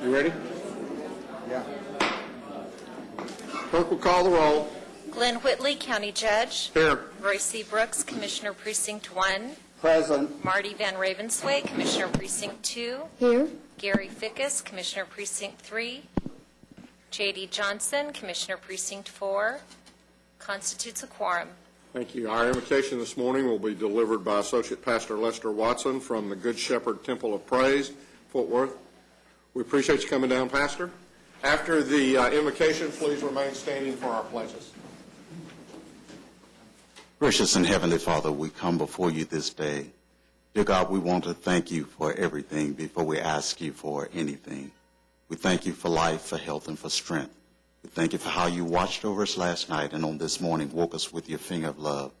You ready? Yeah. Clerk will call the roll. Glenn Whitley, County Judge. Here. Roy C. Brooks, Commissioner Precinct 1. Present. Marty Van Ravensway, Commissioner Precinct 2. Here. Gary Fickus, Commissioner Precinct 3. J.D. Johnson, Commissioner Precinct 4. Constitutes a quorum. Thank you. Our invitation this morning will be delivered by Associate Pastor Lester Watson from the Good Shepherd Temple of Praise, Fort Worth. We appreciate you coming down, Pastor. After the invocation, please remain standing for our pledges. Gracious and Heavenly Father, we come before you this day. Dear God, we want to thank you for everything before we ask you for anything. We thank you for life, for health, and for strength. We thank you for how you watched over us last night and on this morning woke us with your finger of love.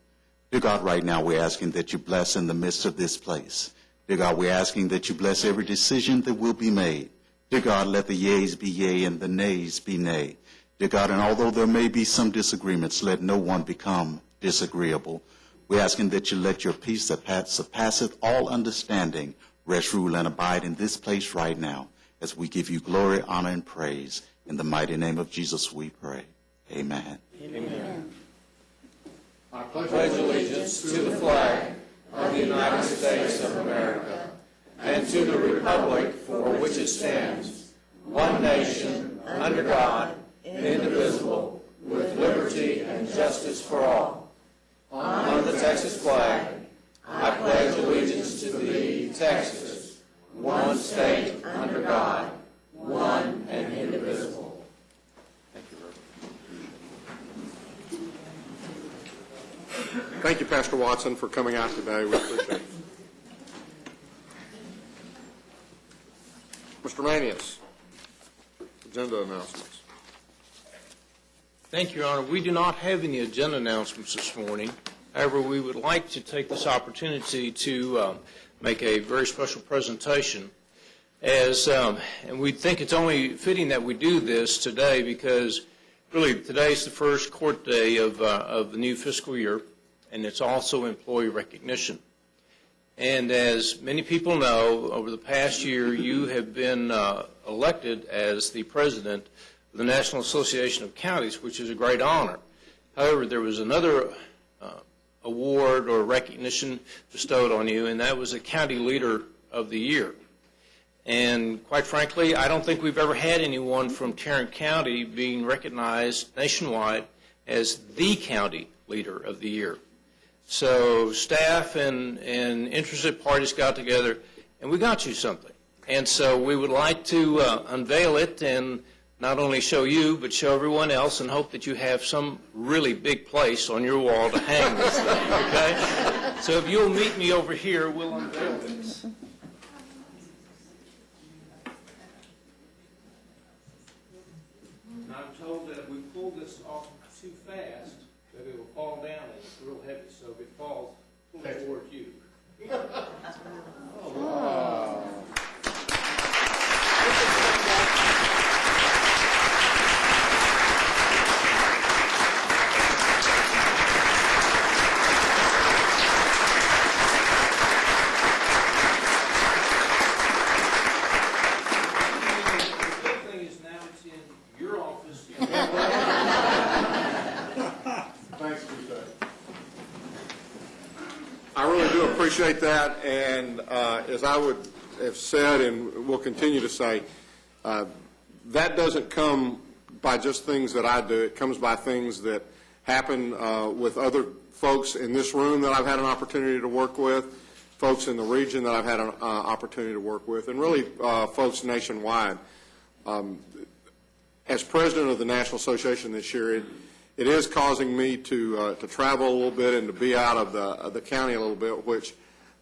Dear God, right now we're asking that you bless in the midst of this place. Dear God, we're asking that you bless every decision that will be made. Dear God, let the yeas be yea and the nays be nay. Dear God, and although there may be some disagreements, let no one become disagreeable. We're asking that you let your peace that surpasseth all understanding rest, rule, and abide in this place right now as we give you glory, honor, and praise. In the mighty name of Jesus we pray. Amen. Amen. I pledge allegiance to the flag of the United States of America and to the republic for which it stands, one nation, under God, indivisible, with liberty and justice for all. On the Texas flag, I pledge allegiance to thee, Texas, one state under God, one and indivisible. Thank you, Reverend. Thank you, Pastor Watson, for coming out today. We appreciate it. Mr. Manius, agenda announcements. Thank you, Your Honor. We do not have any agenda announcements this morning. However, we would like to take this opportunity to make a very special presentation. And we think it's only fitting that we do this today because really today is the first court day of the new fiscal year, and it's also employee recognition. And as many people know, over the past year, you have been elected as the president of the National Association of Counties, which is a great honor. However, there was another award or recognition bestowed on you, and that was the County Leader of the Year. And quite frankly, I don't think we've ever had anyone from Tarrant County being recognized nationwide as the County Leader of the Year. So staff and interested parties got together, and we got you something. And so we would like to unveil it and not only show you, but show everyone else, and hope that you have some really big place on your wall to hang this thing, okay? So if you'll meet me over here, we'll unveil this. And I'm told that if we pull this off too fast, that it will fall down and it's real heavy. So if it falls, pull it towards you. Appreciate that, and as I would have said and will continue to say, that doesn't come by just things that I do. It comes by things that happen with other folks in this room that I've had an opportunity to work with, folks in the region that I've had an opportunity to work with, and really folks nationwide. As president of the National Association this year, it is causing me to travel a little bit and to be out of the county a little bit, which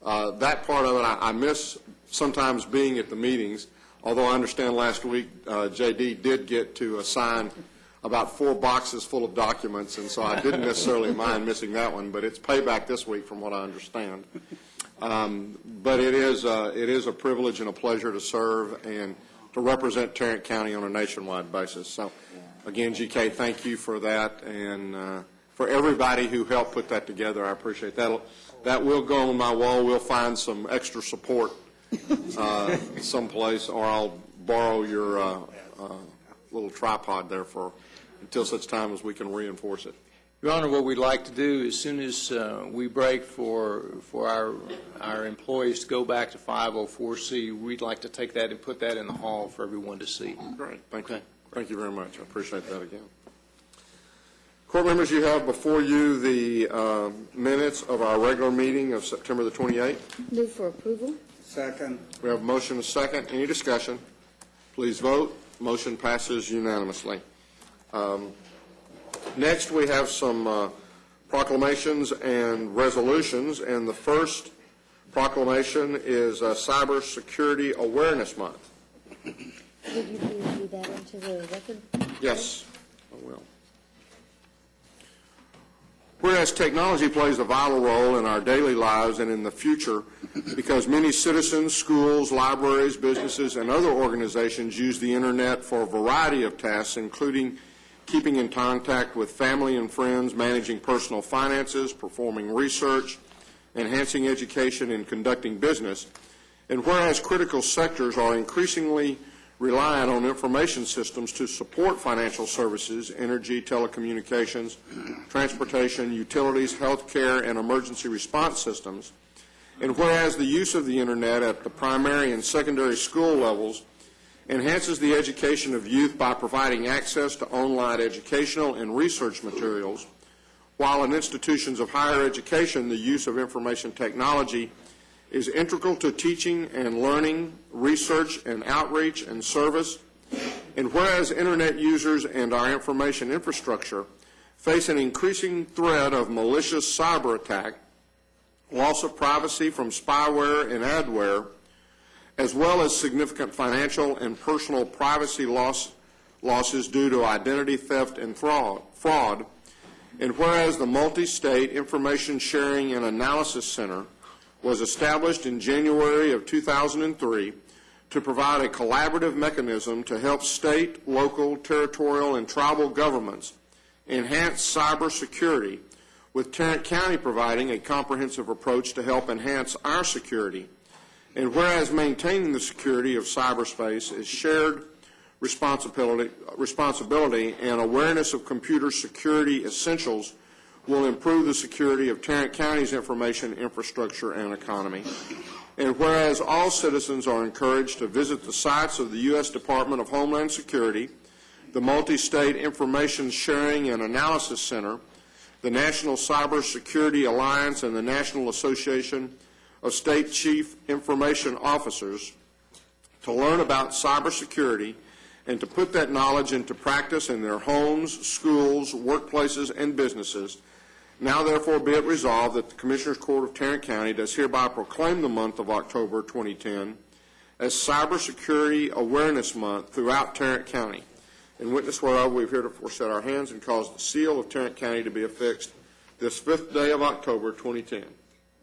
that part of it I miss sometimes being at the meetings, although I understand last week J.D. did get to assign about 4 boxes full of documents, and so I didn't necessarily mind missing that one, but it's payback this week from what I understand. But it is a privilege and a pleasure to serve and to represent Tarrant County on a nationwide basis. So again, GK, thank you for that, and for everybody who helped put that together. I appreciate that. That will go on my wall. We'll find some extra support someplace, or I'll borrow your little tripod there until such time as we can reinforce it. Your Honor, what we'd like to do, as soon as we break for our employees to go back to 504C, we'd like to take that and put that in the hall for everyone to see. Great, thank you. Okay. Thank you very much. I appreciate that again. Court members, you have before you the minutes of our regular meeting of September the 28th. Move for approval. Second. We have a motion and a second. Any discussion? Please vote. Motion passes unanimously. Next, we have some proclamations and resolutions, and the first proclamation is Cyber Security Awareness Month. Would you please read that into the record? Yes, I will. Whereas technology plays a vital role in our daily lives and in the future because many citizens, schools, libraries, businesses, and other organizations use the Internet for a variety of tasks, including keeping in contact with family and friends, managing personal finances, performing research, enhancing education, and conducting business. And whereas critical sectors are increasingly reliant on information systems to support financial services, energy, telecommunications, transportation, utilities, healthcare, and emergency response systems, and whereas the use of the Internet at the primary and secondary school levels enhances the education of youth by providing access to online educational and research materials, while in institutions of higher education the use of information technology is integral to teaching and learning, research and outreach and service, and whereas Internet users and our information infrastructure face an increasing threat of malicious cyber attack, loss of privacy from spyware and adware, as well as significant financial and personal privacy losses due to identity theft and fraud, and whereas the Multi-State Information Sharing and Analysis Center was established in January of 2003 to provide a collaborative mechanism to help state, local, territorial, and tribal governments enhance cyber security, with Tarrant County providing a comprehensive approach to help enhance our security. And whereas maintaining the security of cyberspace is shared responsibility and awareness of computer security essentials will improve the security of Tarrant County's information infrastructure and economy. And whereas all citizens are encouraged to visit the sites of the U.S. Department of Homeland Security, the Multi-State Information Sharing and Analysis Center, the National Cyber Security Alliance, and the National Association of State Chief Information Officers, to learn about cybersecurity and to put that knowledge into practice in their homes, schools, workplaces, and businesses. Now, therefore, be it resolved that the Commissioners Court of Tarrant County does hereby proclaim the month of October 2010 as Cybersecurity Awareness Month throughout Tarrant County. In witness whereof, we have heretofore set our hands and caused the seal of Tarrant County to be affixed this 5th day of October 2010.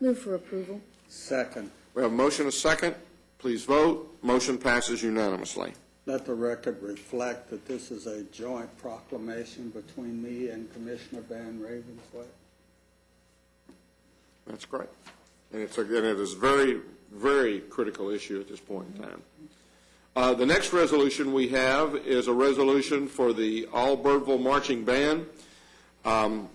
Move for approval. Second. We have a motion and a second. Please vote. Motion passes unanimously. Let the record reflect that this is a joint proclamation between me and Commissioner Van Ravensway. That's great. And it is a very, very critical issue at this point in time. The next resolution we have is a resolution for the All Birdville Marching Band, and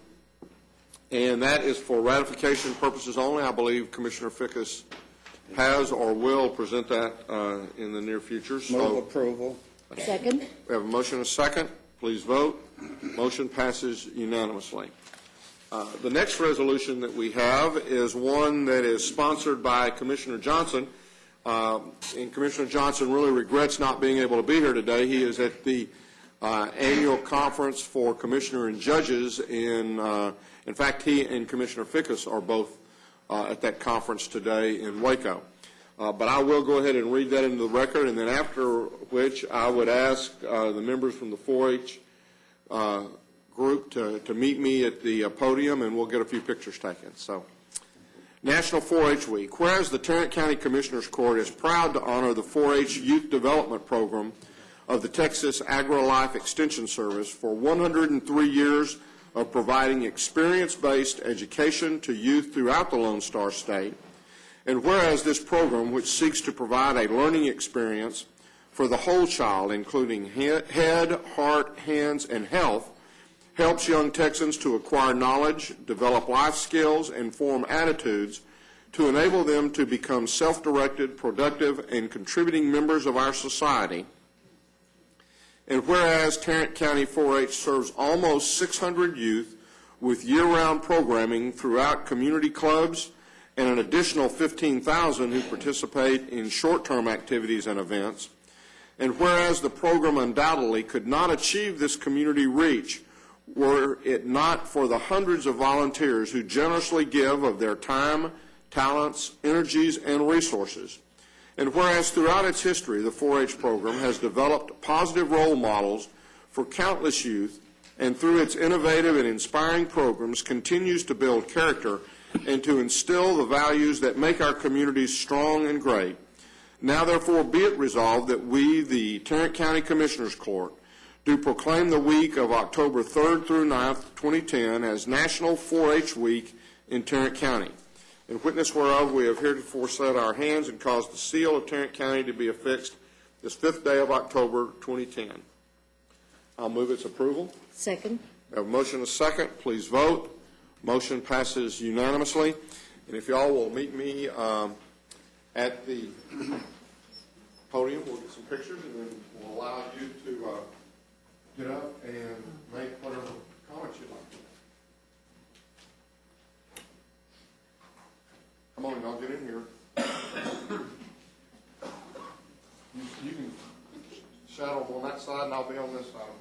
that is for ratification purposes only. I believe Commissioner Fickus has or will present that in the near future. Move approval. Second. We have a motion and a second. Please vote. Motion passes unanimously. The next resolution that we have is one that is sponsored by Commissioner Johnson. And Commissioner Johnson really regrets not being able to be here today. He is at the annual conference for commissioner and judges. In fact, he and Commissioner Fickus are both at that conference today in Waco. But I will go ahead and read that into the record, and then after which I would ask the members from the 4-H group to meet me at the podium, and we'll get a few pictures taken. So, National 4-H Week. Whereas the Tarrant County Commissioners Court is proud to honor the 4-H Youth Development Program of the Texas Agri-Life Extension Service for 103 years of providing experience-based education to youth throughout the Lone Star State, and whereas this program, which seeks to provide a learning experience for the whole child, including head, heart, hands, and health, helps young Texans to acquire knowledge, develop life skills, and form attitudes to enable them to become self-directed, productive, and contributing members of our society. And whereas Tarrant County 4-H serves almost 600 youth with year-round programming throughout community clubs and an additional 15,000 who participate in short-term activities and events, and whereas the program undoubtedly could not achieve this community reach were it not for the hundreds of volunteers who generously give of their time, talents, energies, and resources. And whereas throughout its history, the 4-H program has developed positive role models for countless youth, and through its innovative and inspiring programs continues to build character and to instill the values that make our communities strong and great. Now, therefore, be it resolved that we, the Tarrant County Commissioners Court, do proclaim the week of October 3rd through 9th, 2010 as National 4-H Week in Tarrant County. In witness whereof, we have heretofore set our hands and caused the seal of Tarrant County to be affixed this 5th day of October, 2010. I'll move its approval. Second. We have a motion and a second. Please vote. Motion passes unanimously. And if y'all will meet me at the podium, we'll get some pictures, and then we'll allow you to get up and make whatever comments you'd like to. Come on, y'all, get in here. You can shadow on that side, and I'll be on this side of it.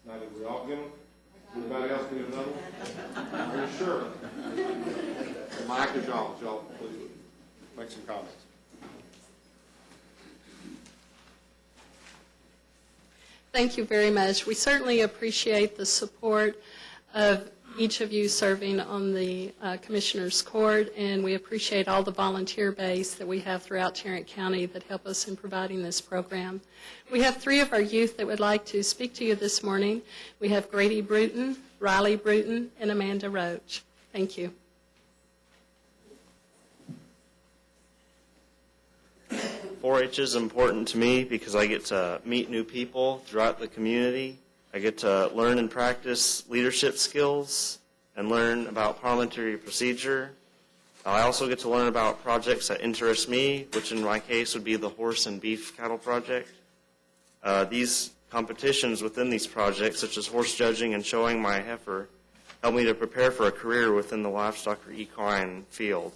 Now, did we all get them? Anybody else need another one? Are you sure? The mic is y'all. Y'all, please make some comments. Thank you very much. We certainly appreciate the support of each of you serving on the Commissioners Court, and we appreciate all the volunteer base that we have throughout Tarrant County that help us in providing this program. We have 3 of our youth that would like to speak to you this morning. We have Grady Bruton, Riley Bruton, and Amanda Roach. Thank you. 4-H is important to me because I get to meet new people throughout the community. I get to learn and practice leadership skills and learn about parliamentary procedure. I also get to learn about projects that interest me, which in my case would be the horse and beef cattle project. These competitions within these projects, such as horse judging and showing my heifer, help me to prepare for a career within the livestock or equine field.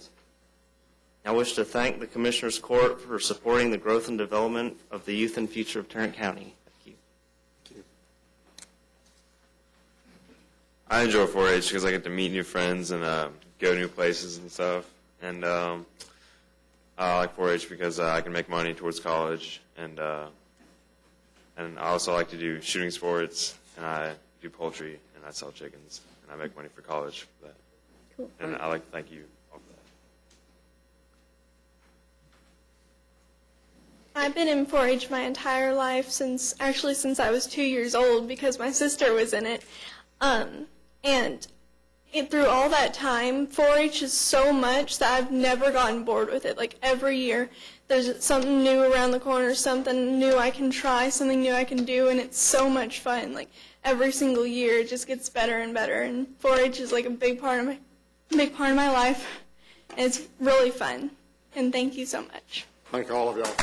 I wish to thank the Commissioners Court for supporting the growth and development of the youth and future of Tarrant County. I enjoy 4-H because I get to meet new friends and go new places and stuff. And I like 4-H because I can make money towards college. And I also like to do shooting sports, and I do poultry, and I sell chickens, and I make money for college for that. Cool. And I like to thank you all for that. I've been in 4-H my entire life since I was 2 years old because my sister was in it. And through all that time, 4-H is so much that I've never gotten bored with it. Like every year, there's something new around the corner, something new I can try, something new I can do, and it's so much fun. Like every single year, it just gets better and better. And 4-H is like a big part of my life, and it's really fun. And thank you so much. Thank all of y'all.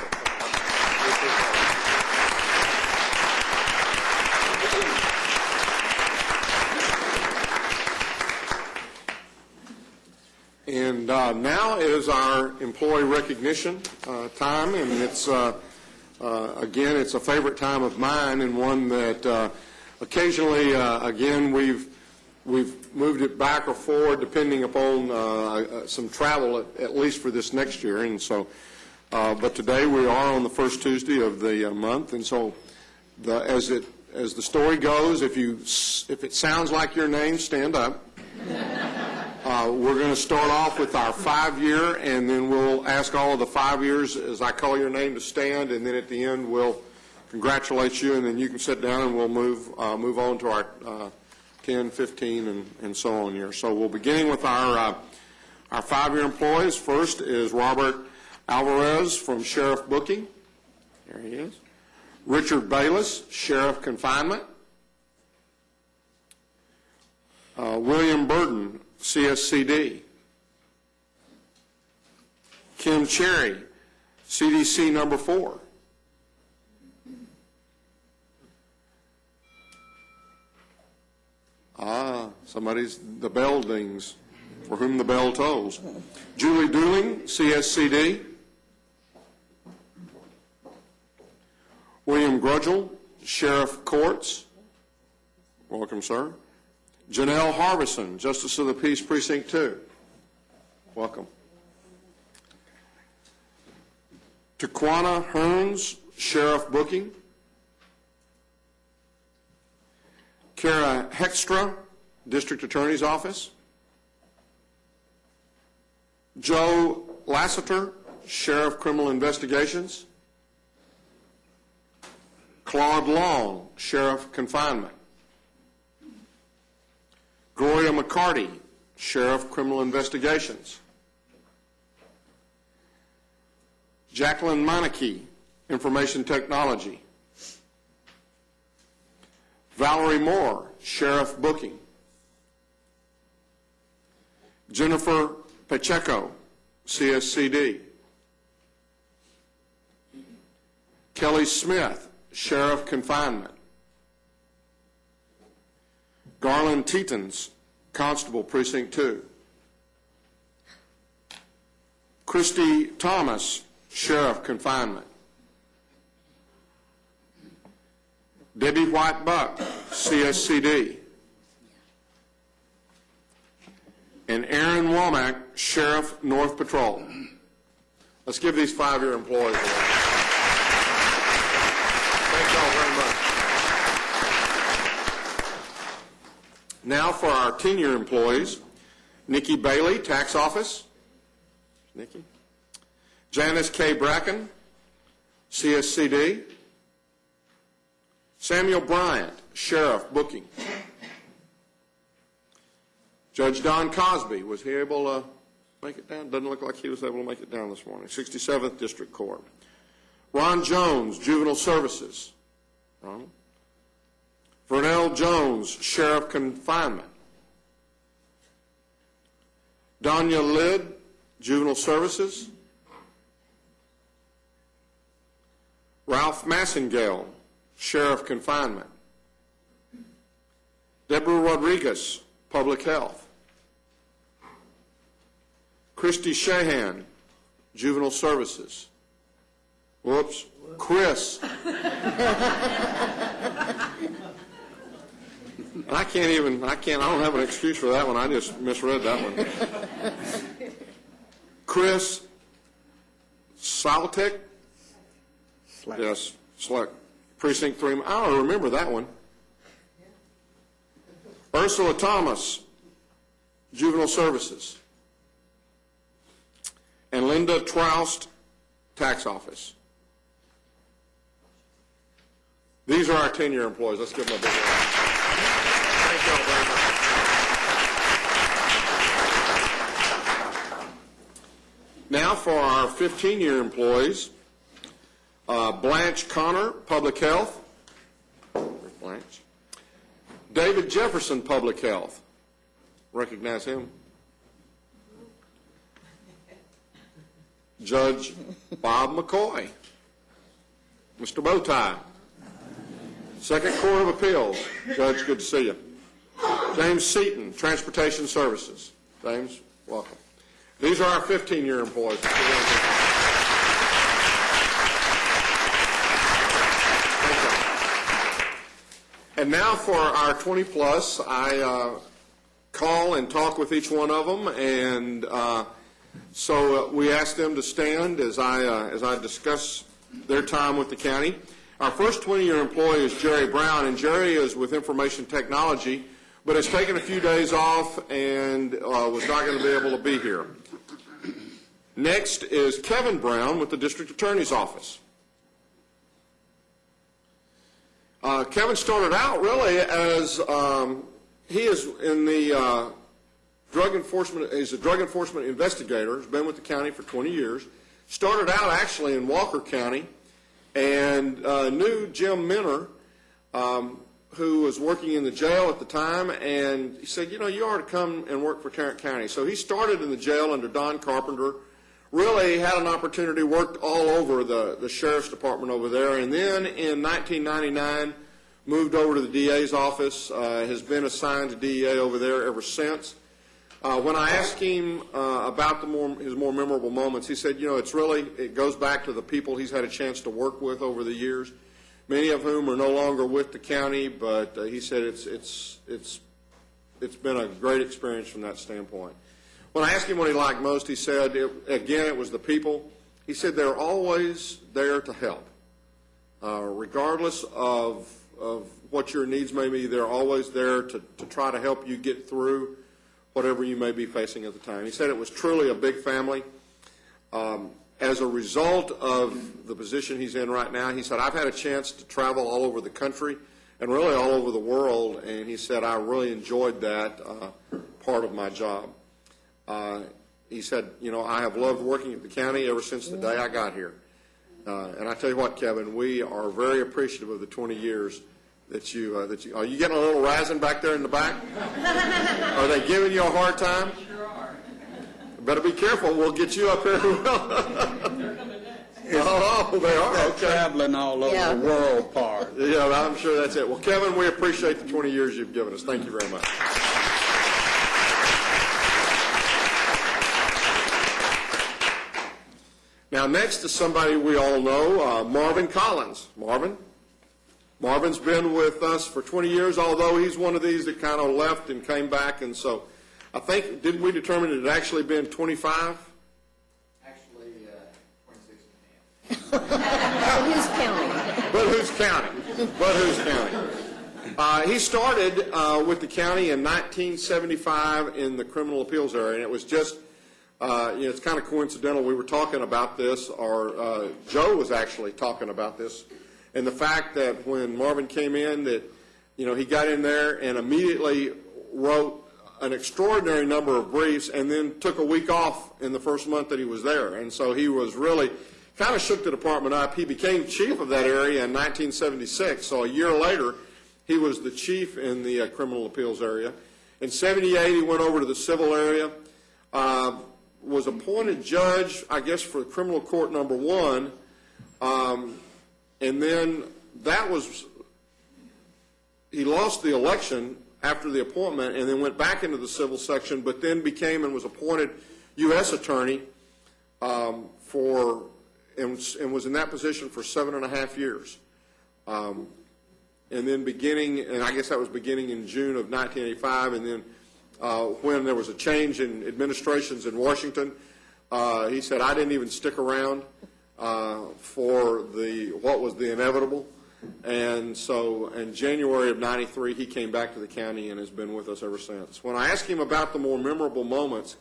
And now is our employee recognition time, and it's again, it's a favorite time of mine, and one that occasionally, again, we've moved it back or forward depending upon some travel, at least for this next year. And so, but today we are on the first Tuesday of the month, and so as the story goes, if it sounds like your name, stand up. We're going to start off with our 5-year, and then we'll ask all of the 5 years as I call your name to stand, and then at the end we'll congratulate you, and then you can sit down and we'll move on to our 10, 15, and so on here. So we'll begin with our 5-year employees. First is Robert Alvarez from Sheriff Booking. There he is. Richard Bayless, Sheriff Confinement. William Burton, CSCD. Kim Cherry, CDC number 4. Somebody's the bell dings, for whom the bell tolls. Julie Dooling, CSCD. William Grudgel, Sheriff Courts. Welcome, sir. Janelle Harbison, Justice of the Peace, Precinct 2. Welcome. Taquana Hearns, Sheriff Booking. Kara Hextra, District Attorney's Office. Joe Lassiter, Sheriff Criminal Investigations. Claude Long, Sheriff Confinement. Gloria McCarty, Sheriff Criminal Investigations. Jacqueline Meineke, Information Technology. Valerie Moore, Sheriff Booking. Jennifer Pacheco, CSCD. Kelly Smith, Sheriff Confinement. Garland Tetons, Constable, Precinct 2. Christy Thomas, Sheriff Confinement. Debbie White Buck, CSCD. And Aaron Womack, Sheriff, North Patrol. Let's give these 5-year employees a round. Thank you all very much. Now for our 10-year employees, Nikki Bailey, Tax Office. Nikki. Janice K. Bracken, CSCD. Samuel Bryant, Sheriff Booking. Judge Don Cosby, was he able to make it down? Doesn't look like he was able to make it down this morning. 67th District Court. Ron Jones, Juvenile Services. Ronald. Vernell Jones, Sheriff Confinement. Danya Lid, Juvenile Services. Ralph Massengale, Sheriff Confinement. Deborah Rodriguez, Public Health. Christy Shahan, Juvenile Services. Whoops. Chris. I don't have an excuse for that one. I just misread that one. Chris Saltek. Yes, Sleck. Precinct 3. I don't remember that one. Ursula Thomas, Juvenile Services. And Linda Troust, Tax Office. These are our 10-year employees. Let's give them a big round. Thank you all very much. Now for our 15-year employees, Blanche Connor, Public Health. Where's Blanche? David Jefferson, Public Health. Recognize him. Judge Bob McCoy. Mr. Bowtie. Second Court of Appeals. Judge, good to see you. James Seaton, Transportation Services. James, welcome. These are our 15-year employees. And now for our 20-plus, I call and talk with each one of them, and so we ask them to stand as I discuss their time with the county. Our first 20-year employee is Jerry Brown, and Jerry is with Information Technology, but has taken a few days off and was not going to be able to be here. Next is Kevin Brown with the District Attorney's Office. Kevin started out really as he is in the drug enforcement. He's a drug enforcement investigator. He's been with the county for 20 years. Started out actually in Walker County, and knew Jim Minner, who was working in the jail at the time, and he said, you know, you ought to come and work for Tarrant County. So he started in the jail under Don Carpenter. Really had an opportunity, worked all over the sheriff's department over there, and then in 1999 moved over to the DA's office, has been assigned to DEA over there ever since. When I asked him about his more memorable moments, he said, you know, it goes back to the people he's had a chance to work with over the years, many of whom are no longer with the county, but he said it's been a great experience from that standpoint. When I asked him what he liked most, he said, it was the people. He said they're always there to help. Regardless of what your needs may be, they're always there to try to help you get through whatever you may be facing at the time. He said it was truly a big family. As a result of the position he's in right now, he said, I've had a chance to travel all over the country and really all over the world, and he said, I really enjoyed that part of my job. He said, you know, I have loved working at the county ever since the day I got here. And I tell you what, Kevin, we are very appreciative of the 20 years that you are you getting a little razzing back there in the back? Are they giving you a hard time? Sure are. Better be careful. We'll get you up here as well. They're coming next. Oh, they are? Okay. Traveling all over the world part. Yeah, I'm sure that's it. Well, Kevin, we appreciate the 20 years you've given us. Thank you very much. Now, next is somebody we all know, Marvin Collins. Marvin's been with us for 20 years, although he's one of these that kind of left and came back, and so I think, didn't we determine it had actually been 25? Actually, 26 and a half. But who's counting? But who's counting? He started with the county in 1975 in the criminal appeals area, and it was just, it's kind of coincidental. We were talking about this, or Joe was actually talking about this, and the fact that when Marvin came in that, you know, he got in there and immediately wrote an extraordinary number of briefs and then took a week off in the first month that he was there. And so he was really kind of shook the department up. He became chief of that area in 1976. So a year later, he was the chief in the criminal appeals area. In 78, he went over to the civil area, was appointed judge, I guess, for criminal court number 1. And then he lost the election after the appointment and then went back into the civil section, but then became and was appointed U.S. attorney and was in that position for 7.5 years. And then and I guess that was beginning in June of 1985, and then when there was a change in administrations in Washington, he said, I didn't even stick around for what was the inevitable. And so in January of 93, he came back to the county and has been with us ever since. When I asked him about the more memorable moments,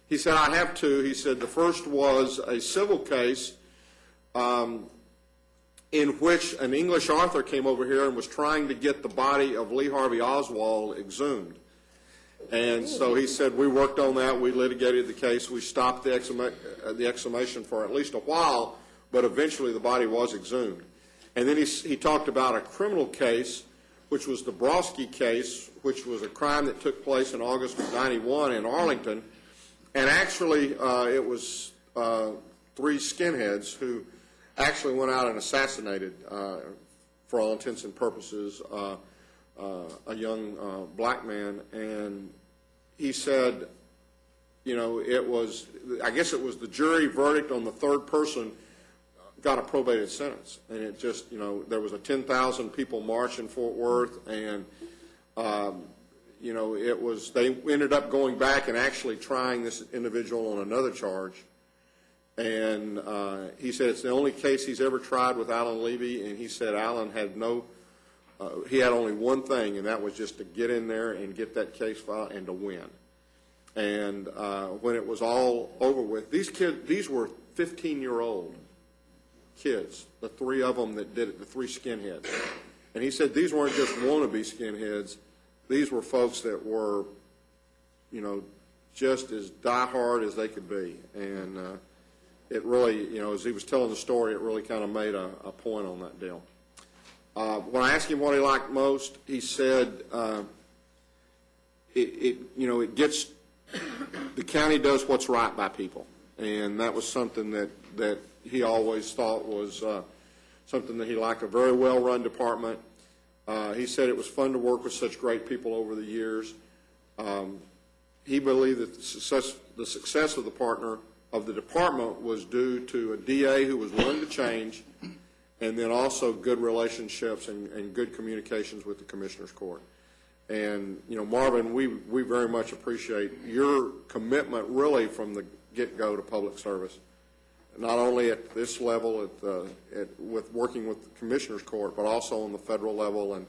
he said, I have two. He said the first was a civil case in which an English author came over here and was trying to get the body of Lee Harvey Oswald exhumed. And so he said, we worked on that. We litigated the case. We stopped the exhumation for at least a while, but eventually the body was exhumed. And then he talked about a criminal case, which was the Broski case, which was a crime that took place in August of 91 in Arlington. And actually, it was 3 skinheads who actually went out and assassinated, for all intents and purposes, a young black man. And he said, you know, I guess it was the jury verdict on the third person got a probated sentence. And it just, you know, there was a 10,000 people march in Fort Worth, and, you know, they ended up going back and actually trying this individual on another charge. And he said it's the only case he's ever tried with Alan Levy, and he said Alan had no he had only one thing, and that was just to get in there and get that case filed and to win. And when it was all over with, these were 15-year-old kids, the three of them that did it, the three skinheads. And he said these weren't just wannabe skinheads. These were folks that were, just as diehard as they could be. And it really, as he was telling the story, it really kind of made a point on that deal. When I asked him what he liked most, he said, it gets, the county does what's right by people. And that was something that he always thought was something that he liked, a very well-run department. He said it was fun to work with such great people over the years. He believed that the success of the department was due to a DA who was willing to change, and then also good relationships and good communications with the Commissioners Court. And, Marvin, we very much appreciate your commitment really from the get-go to public service, not only at this level with working with the Commissioners Court, but also on the federal level and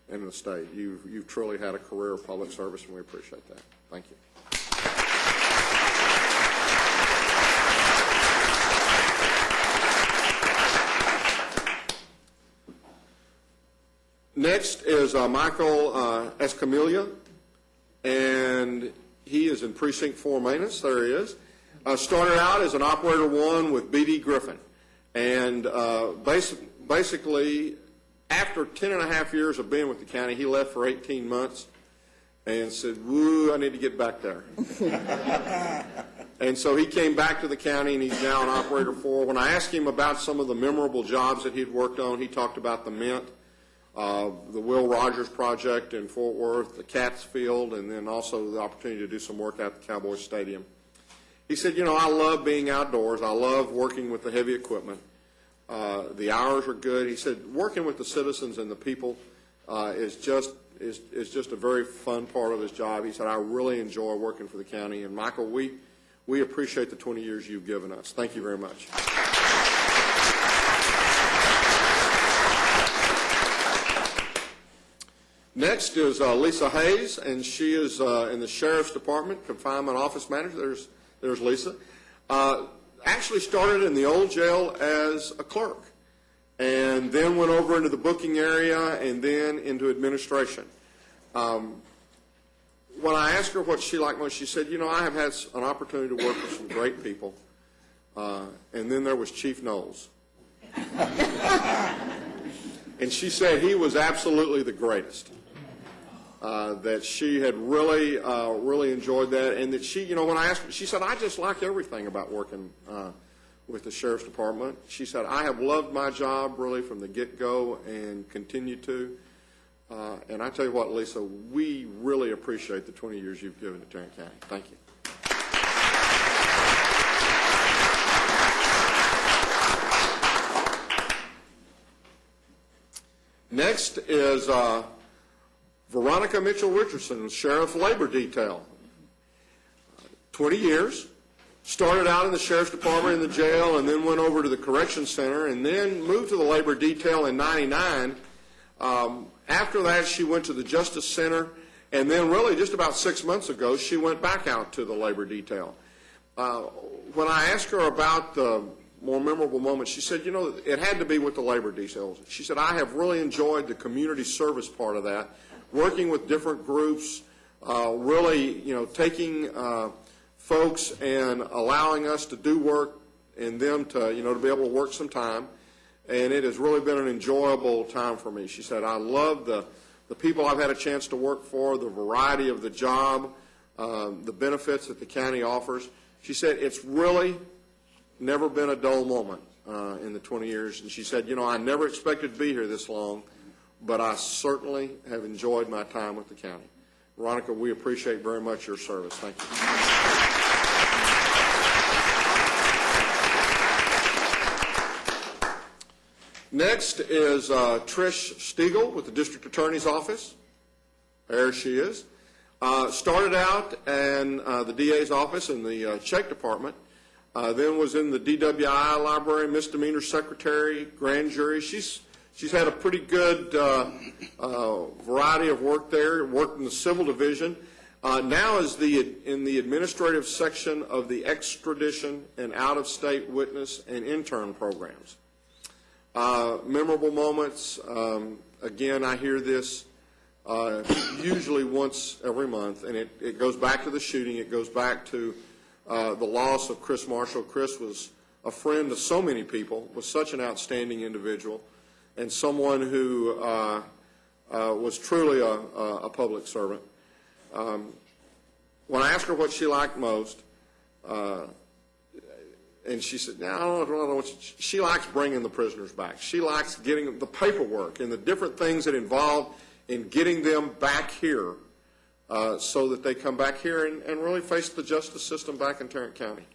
in the state. You've truly had a career of public service, and we appreciate that. Thank you. Next is Michael Escamilla, and he is in Precinct 4 Manus. There he is. Started out as an Operator 1 with B.D. Griffin, and basically, after 10 and a half years of being with the county, he left for 18 months and said, woo, I need to get back there. And so he came back to the county, and he's now an Operator 4. When I asked him about some of the memorable jobs that he'd worked on, he talked about the Mint, the Will Rogers project in Fort Worth, the Cats Field, and then also the opportunity to do some work at the Cowboys Stadium. He said, I love being outdoors. I love working with the heavy equipment. The hours are good. He said, working with the citizens and the people is just a very fun part of his job. He said, I really enjoy working for the county. And Michael, we appreciate the 20 years you've given us. Thank you very much. Next is Lisa Hayes, and she is in the Sheriff's Department, Confinement Office Manager. There's Lisa. Actually started in the old jail as a clerk, and then went over into the booking area and then into administration. When I asked her what she liked most, she said, I have had an opportunity to work with some great people, and then there was Chief Knowles. And she said he was absolutely the greatest. That she had really enjoyed that, and that she, when I asked her, she said, I just like everything about working with the Sheriff's Department. She said, I have loved my job really from the get-go and continue to. And I tell you what, Lisa, we really appreciate the 20 years you've given to Tarrant County. Thank you. Next is Veronica Mitchell-Richardson, Sheriff's Labor Detail. 20 years. Started out in the Sheriff's Department in the jail, and then went over to the Correction Center, and then moved to the Labor Detail in '99. After that, she went to the Justice Center, and then really just about 6 months ago, she went back out to the Labor Detail. When I asked her about the more memorable moments, she said, it had to be with the Labor Detail. She said, I have really enjoyed the community service part of that, working with different groups, really, taking folks and allowing us to do work and them to, to be able to work some time. And it has really been an enjoyable time for me. She said, I love the people I've had a chance to work for, the variety of the job, the benefits that the county offers. She said, it's really never been a dull moment in the 20 years. And she said, I never expected to be here this long, but I certainly have enjoyed my time with the county. Veronica, we appreciate very much your service. Thank you. Next is Trish Stiegel with the District Attorney's Office. There she is. Started out in the DA's office in the check department, then was in the DWI library, misdemeanor secretary, grand jury. She's She's had a pretty good variety of work there, worked in the civil division. Now is in the administrative section of the extradition and out-of-state witness and intern programs. Memorable moments, again, I hear this usually once every month, and it goes back to the shooting. It goes back to the loss of Chris Marshall. Chris was a friend to so many people, was such an outstanding individual, and someone who was truly a public servant. When I asked her what she liked most, and she said, "No, I don't know what she likes bringing the prisoners back. She likes getting the paperwork and the different things that involve in getting them back here so that they come back here and really face the justice system back in Tarrant County."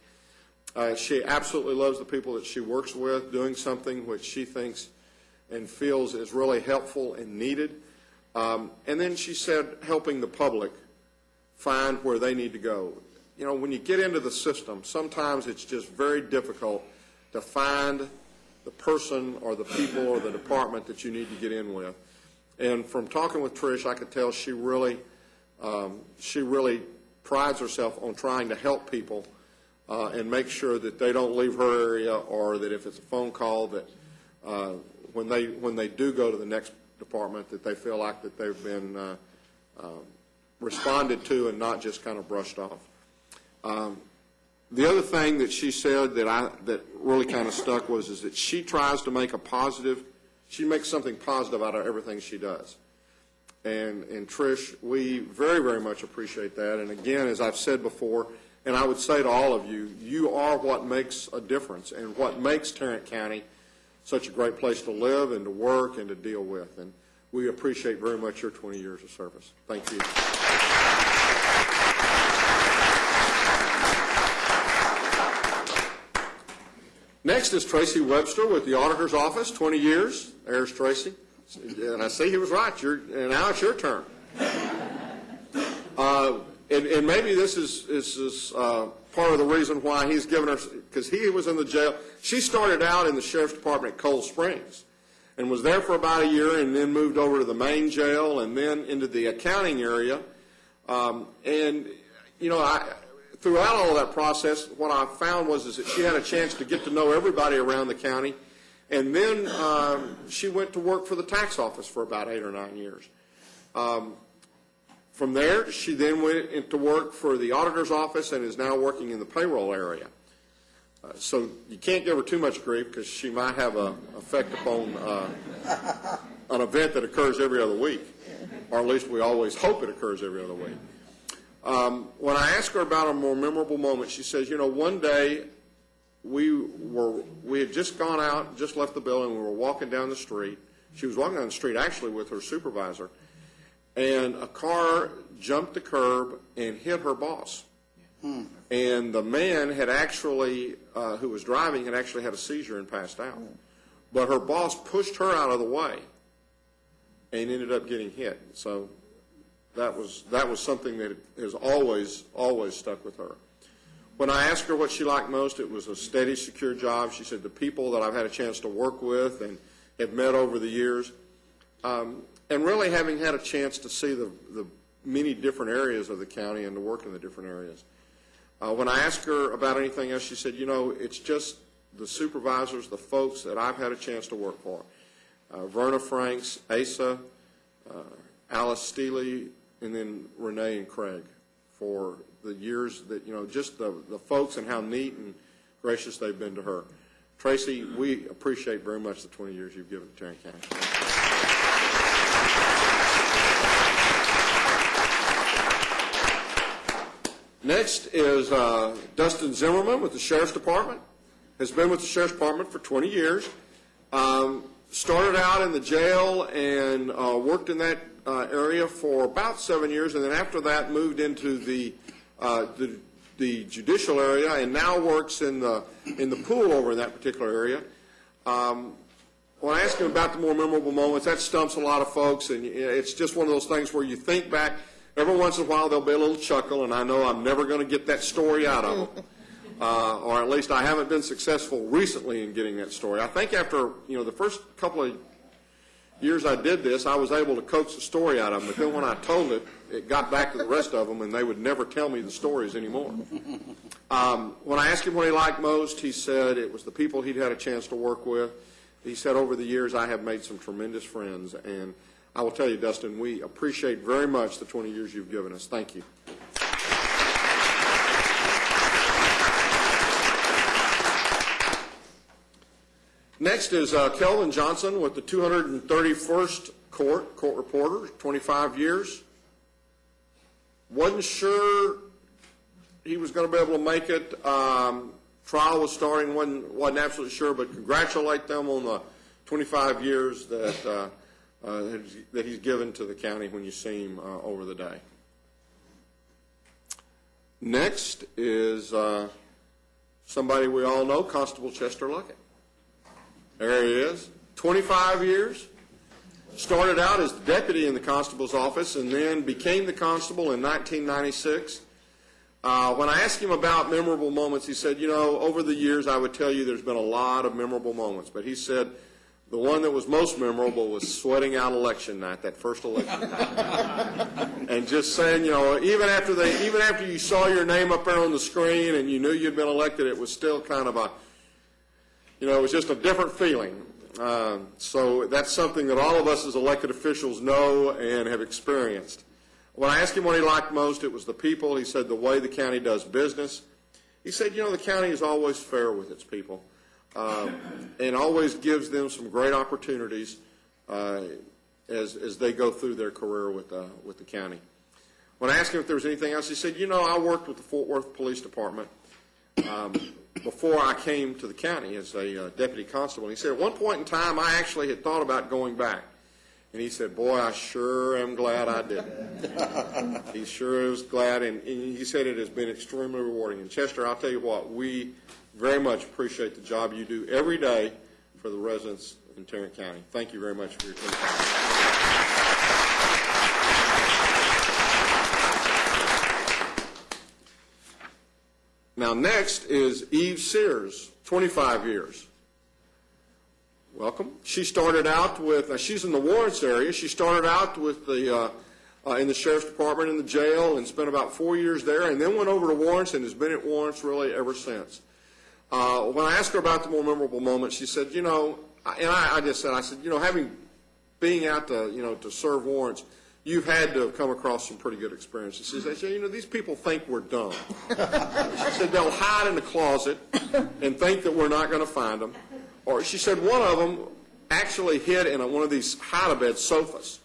She absolutely loves the people that she works with, doing something which she thinks and feels is really helpful and needed. And then she said helping the public find where they need to go. You know, when you get into the system, sometimes it's just very difficult to find the person or the people or the department that you need to get in with. And from talking with Trish, I could tell she really prides herself on trying to help people and make sure that they don't leave her area, or that if it's a phone call that when they do go to the next department, that they feel like that they've been responded to and not just kind of brushed off. The other thing that she said that really kind of stuck is that she tries to make she makes something positive out of everything she does. And Trish, we very, very much appreciate that. And again, as I've said before, and I would say to all of you, you are what makes a difference and what makes Tarrant County such a great place to live and to work and to deal with. And we appreciate very much your 20 years of service. Thank you. Next is Tracy Webster with the Auditor's Office, 20 years. There's Tracy. And I see he was right. And now it's your turn. And maybe this is part of the reason why he's given her, because he was in the jail. She started out in the Sheriff's Department at Cold Springs and was there for about a year, and then moved over to the main jail and then into the accounting area. And, you know, throughout all of that process, what I found was that she had a chance to get to know everybody around the county. And then she went to work for the tax office for about 8 or 9 years. From there, she then went into work for the auditor's office and is now working in the payroll area. So you can't give her too much grief, because she might have an effect upon an event that occurs every other week, or at least we always hope it occurs every other week. When I asked her about a more memorable moment, she says, you know, one day we had just gone out, just left the building, we were walking down the street. She was walking down the street actually with her supervisor, and a car jumped the curb and hit her boss. And the man had actually, who was driving, had actually had a seizure and passed out. But her boss pushed her out of the way and ended up getting hit. So that was something that has always stuck with her. When I asked her what she liked most, it was a steady, secure job. She said the people that I've had a chance to work with and have met over the years, and really having had a chance to see the many different areas of the county and to work in the different areas. When I asked her about anything else, she said, you know, it's just the supervisors, the folks that I've had a chance to work for. Verna Franks, Asa, Alice Steele, and then Renee and Craig, for the years that, you know, just the folks and how neat and gracious they've been to her. Tracy, we appreciate very much the 20 years you've given to Tarrant County. Next is Dustin Zimmerman with the Sheriff's Department. Has been with the Sheriff's Department for 20 years. Started out in the jail and worked in that area for about 7 years, and then after that moved into the judicial area, and now works in the pool over in that particular area. When I ask him about the more memorable moments, that stumps a lot of folks, and it's just one of those things where you think back. Every once in a while there'll be a little chuckle, and I know I'm never going to get that story out of them. Or at least I haven't been successful recently in getting that story. I think after, you know, the first couple of years I did this, I was able to coax the story out of them, but then when I told it, it got back to the rest of them, and they would never tell me the stories anymore. When I asked him what he liked most, he said it was the people he'd had a chance to work with. He said, over the years, I have made some tremendous friends, and I will tell you, Dustin, we appreciate very much the 20 years you've given us. Thank you. Next is Kelvin Johnson with the 231st Court Reporter, 25 years. Wasn't sure he was going to be able to make it. Trial was starting, wasn't absolutely sure, but congratulate them on the 25 years that he's given to the county when you see him over the day. Next is somebody we all know, Constable Chester Luckett. There he is, 25 years. Started out as deputy in the constable's office and then became the constable in 1996. When I asked him about memorable moments, he said, you know, over the years I would tell you there's been a lot of memorable moments, but he said the one that was most memorable was sweating out election night, that first election night. And just saying, you know, even after you saw your name up there on the screen and you knew you'd been elected, it was still kind of it was just a different feeling. So that's something that all of us as elected officials know and have experienced. When I asked him what he liked most, it was the people. He said the way the county does business. He said, you know, the county is always fair with its people and always gives them some great opportunities as they go through their career with the county. When I asked him if there was anything else, he said, you know, I worked with the Fort Worth Police Department before I came to the county as a deputy constable. And he said, at one point in time, I actually had thought about going back. And he said, boy, I sure am glad I didn't. He sure is glad, and he said it has been extremely rewarding. And Chester, I'll tell you what, we very much appreciate the job you do every day for the residents in Tarrant County. Thank you very much for your time. Now, next is Eve Sears, 25 years. Welcome. She started out with, she's in the Warrants area. She started out with in the Sheriff's Department in the jail and spent about 4 years there, and then went over to Warrants and has been at Warrants really ever since. When I asked her about the more memorable moments, she said, you know, and I just said, you know, being out to serve Warrants, you've had to have come across some pretty good experiences. She said, you know, these people think we're dumb. She said they'll hide in the closet and think that we're not going to find them. Or she said one of them actually hid in one of these hide-a-bed sofas.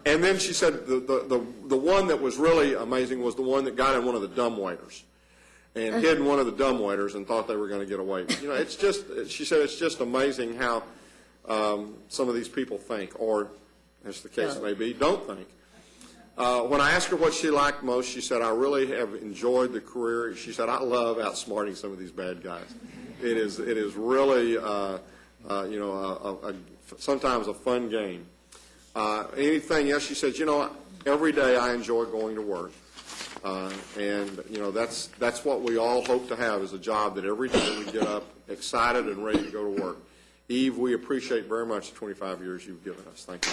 And then she said the one that was really amazing was the one that got in one of the dumbwaiters and hid in one of the dumbwaiters and thought they were going to get away. You know, it's just, she said it's just amazing how some of these people think, or as the case may be, don't think. When I asked her what she liked most, she said, I really have enjoyed the career. She said, I love outsmarting some of these bad guys. It is really, sometimes a fun game. Anything else, she said, you know, every day I enjoy going to work. And, you know, that's what we all hope to have, is a job that every day we get up excited and ready to go to work. Eve, we appreciate very much the 25 years you've given us. Thank you.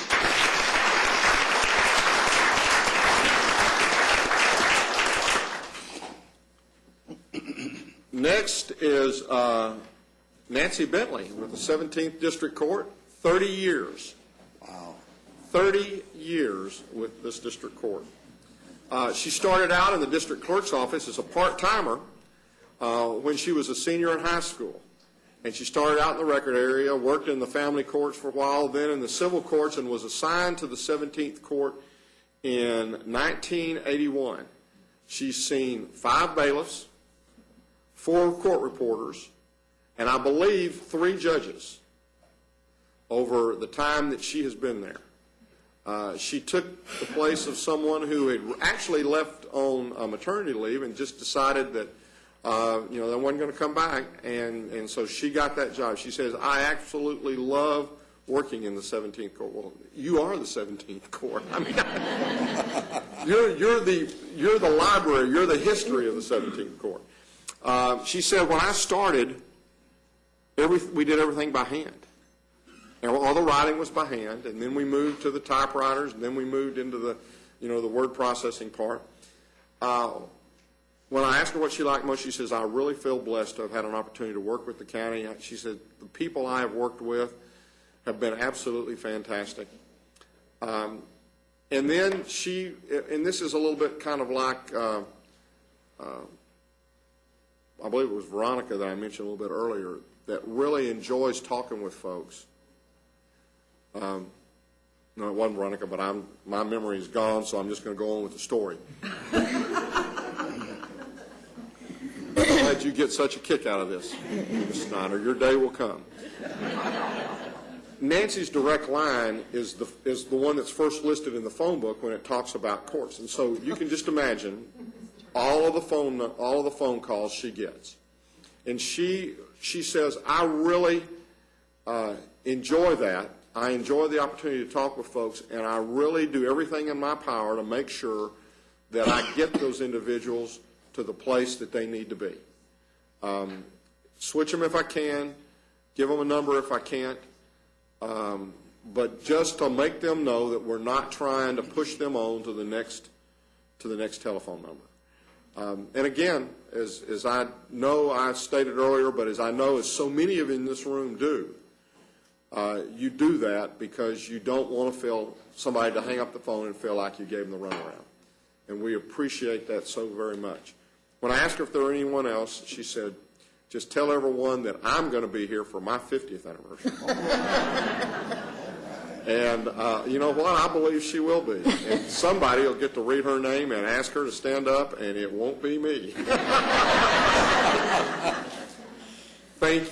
Next is Nancy Bentley with the 17th District Court, 30 years. Wow. 30 years with this district court. She started out in the district clerk's office as a part-timer when she was a senior in high school. And she started out in the record area, worked in the family courts for a while, then in the civil courts, and was assigned to the 17th Court in 1981. She's seen 5 bailiffs, 4 court reporters, and I believe 3 judges over the time that she has been there. She took the place of someone who had actually left on maternity leave and just decided that they wasn't going to come back, and so she got that job. She says, I absolutely love working in the 17th Court. Well, you are the 17th Court. I mean, you're the library, you're the history of the 17th Court. She said, when I started, we did everything by hand. And all the writing was by hand, and then we moved to the typewriters, and then we moved into the, the word processing part. When I asked her what she liked most, she says, I really feel blessed to have had an opportunity to work with the county. She said, the people I have worked with have been absolutely fantastic. And then and this is a little bit kind of like, I believe it was Veronica that I mentioned a little bit earlier, that really enjoys talking with folks. No, it wasn't Veronica, but my memory is gone, so I'm just going to go on with the story. I'm glad you get such a kick out of this, Ms. Snyder. Your day will come. Nancy's direct line is the one that's first listed in the phone book when it talks about courts, and so you can just imagine all of the phone calls she gets, and she says, I really enjoy that. I enjoy the opportunity to talk with folks, and I really do everything in my power to make sure that I get those individuals to the place that they need to be. Switch them if I can, give them a number if I can't, but just to make them know that we're not trying to push them on to the next telephone number. And again, as I know I stated earlier, but as I know as so many of you in this room do, you do that because you don't want to feel somebody to hang up the phone and feel like you gave them the runaround. And we appreciate that so very much. When I asked her if there were anyone else, she said, just tell everyone that I'm going to be here for my 50th anniversary. And you know what? I believe she will be. And somebody will get to read her name and ask her to stand up, and it won't be me. Thank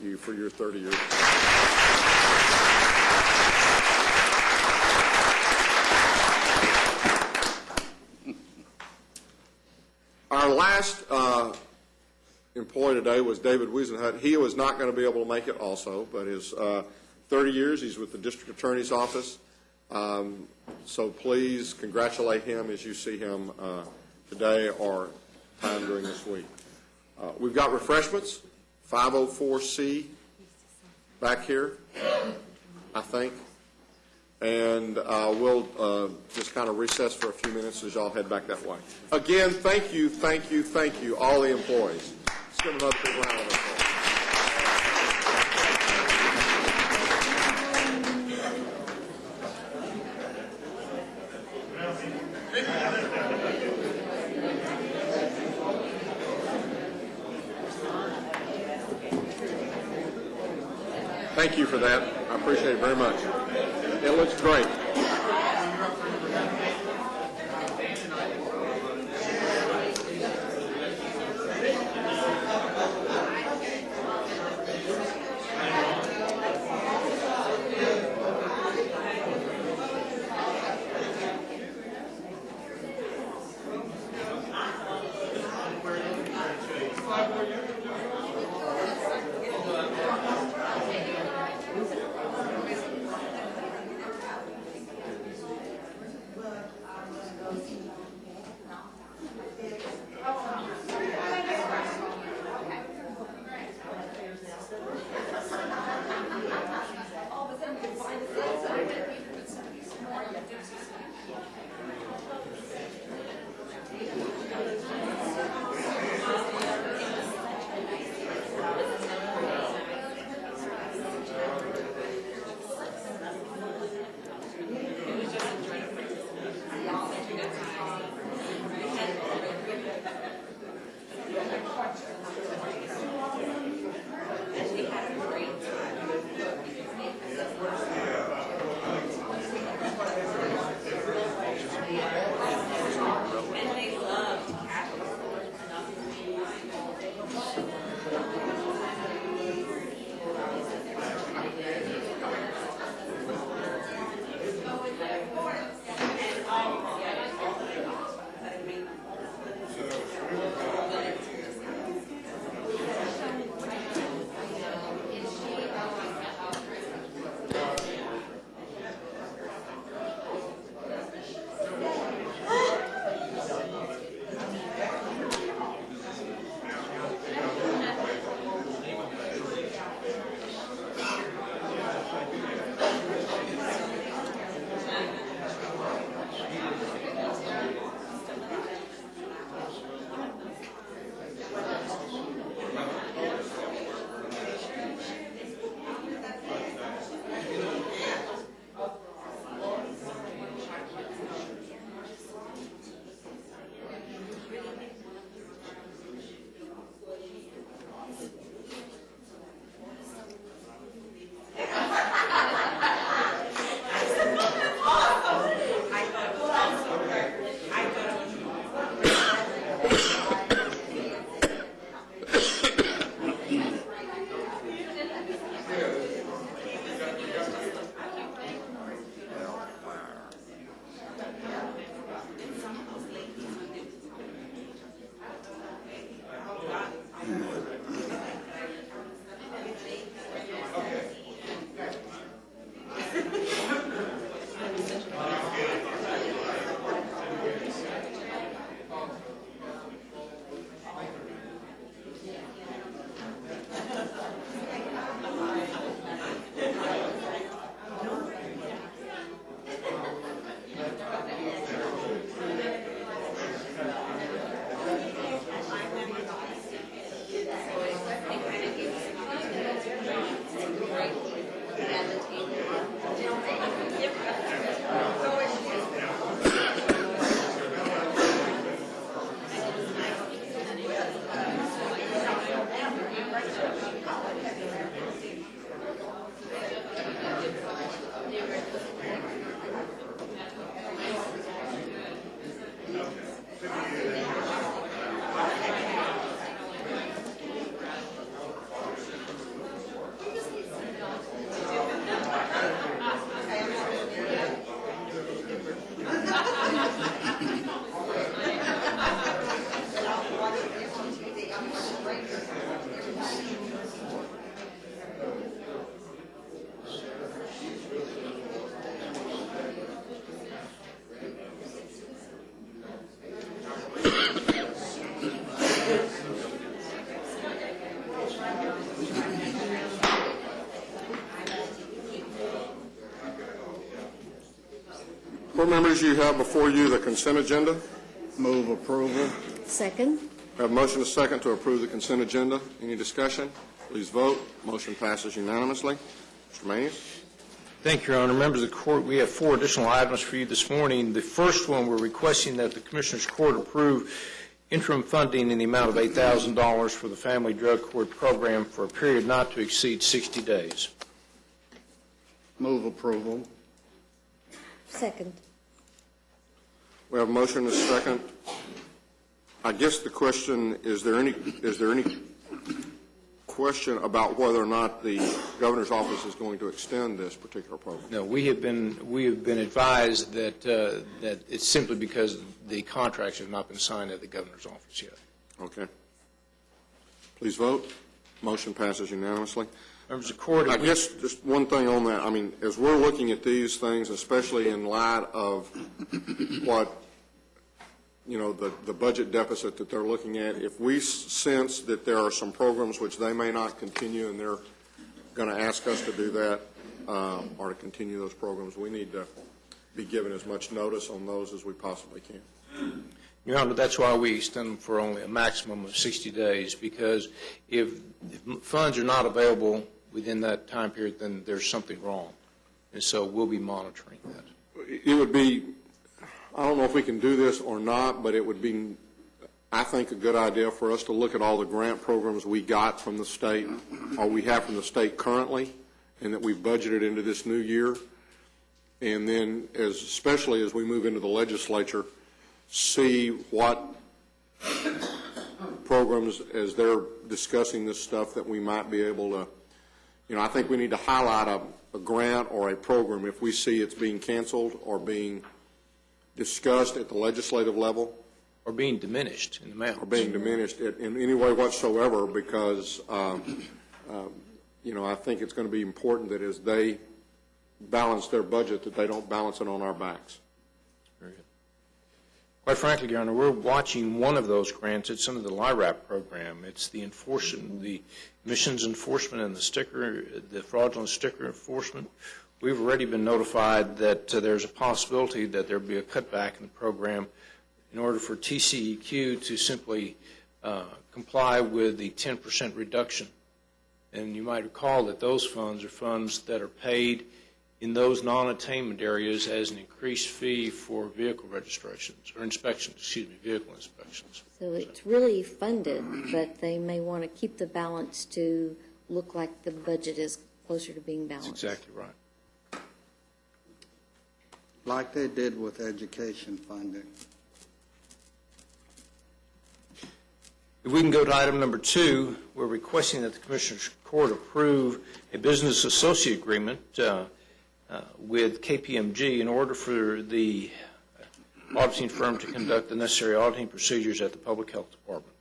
you for your 30 years. Our last employee today was David Wiesenhut. He was not going to be able to make it also, but his 30 years, he's with the District Attorney's Office. So please congratulate him as you see him today or time during this week. We've got refreshments, 504C back here, I think. And we'll just kind of recess for a few minutes as y'all head back that way. Again, thank you, all the employees. Let's give another big round of applause. Thank you for that. I appreciate it very much. It looks great. Board members, you have before you the consent agenda. Move approval. Second? We have a motion and a second to approve the consent agenda. Any discussion? Please vote. Motion passes unanimously. Mr. Mayes? Thank you, Your Honor. Members of the Court, we have 4 additional items for you this morning. The first one, we're requesting that the Commissioners Court approve interim funding in the amount of $8,000 for the Family Drug Court program for a period not to exceed 60 days. Move approval. Second. We have a motion and a second. I guess the question, is there any question about whether or not the governor's office is going to extend this particular program? No, we have been advised that that it's simply because the contracts have not been signed at the governor's office yet. Okay. Please vote. Motion passes unanimously. Members of the Court, I guess just one thing on that. I mean, as we're looking at these things, especially in light of what, you know, the budget deficit that they're looking at, if we sense that there are some programs which they may not continue and they're going to ask us to do that or to continue those programs, we need to be given as much notice on those as we possibly can. Your Honor, that's why we extend them for only a maximum of 60 days, because if funds are not available within that time period, then there's something wrong. And so we'll be monitoring that. It would be, I don't know if we can do this or not, but it would be, I think, a good idea for us to look at all the grant programs we got from the state, or we have from the state currently, and that we've budgeted into this new year. And then, especially as we move into the legislature, see what programs, as they're discussing this stuff, that we might be able to, you know, I think we need to highlight a grant or a program if we see it's being canceled or being discussed at the legislative level. Or being diminished in amount. Or being diminished in any way whatsoever, because, you know, I think it's going to be important that as they balance their budget, that they don't balance it on our backs. Very good. Quite frankly, Your Honor, we're watching one of those grants. It's under the LIRAP program. It's the emissions enforcement and the fraudulent sticker enforcement. We've already been notified that there's a possibility that there'll be a cutback in the program in order for TCEQ to simply comply with the 10% reduction. And you might recall that those funds are funds that are paid in those non-attainment areas as an increased fee for vehicle registrations, or inspections, vehicle inspections. So it's really funded, but they may want to keep the balance to look like the budget is closer to being balanced. That's exactly right. Like they did with education funding. If we can go to item number 2, we're requesting that the Commissioners Court approve a business associate agreement with KPMG in order for the auditing firm to conduct the necessary auditing procedures at the Public Health Department.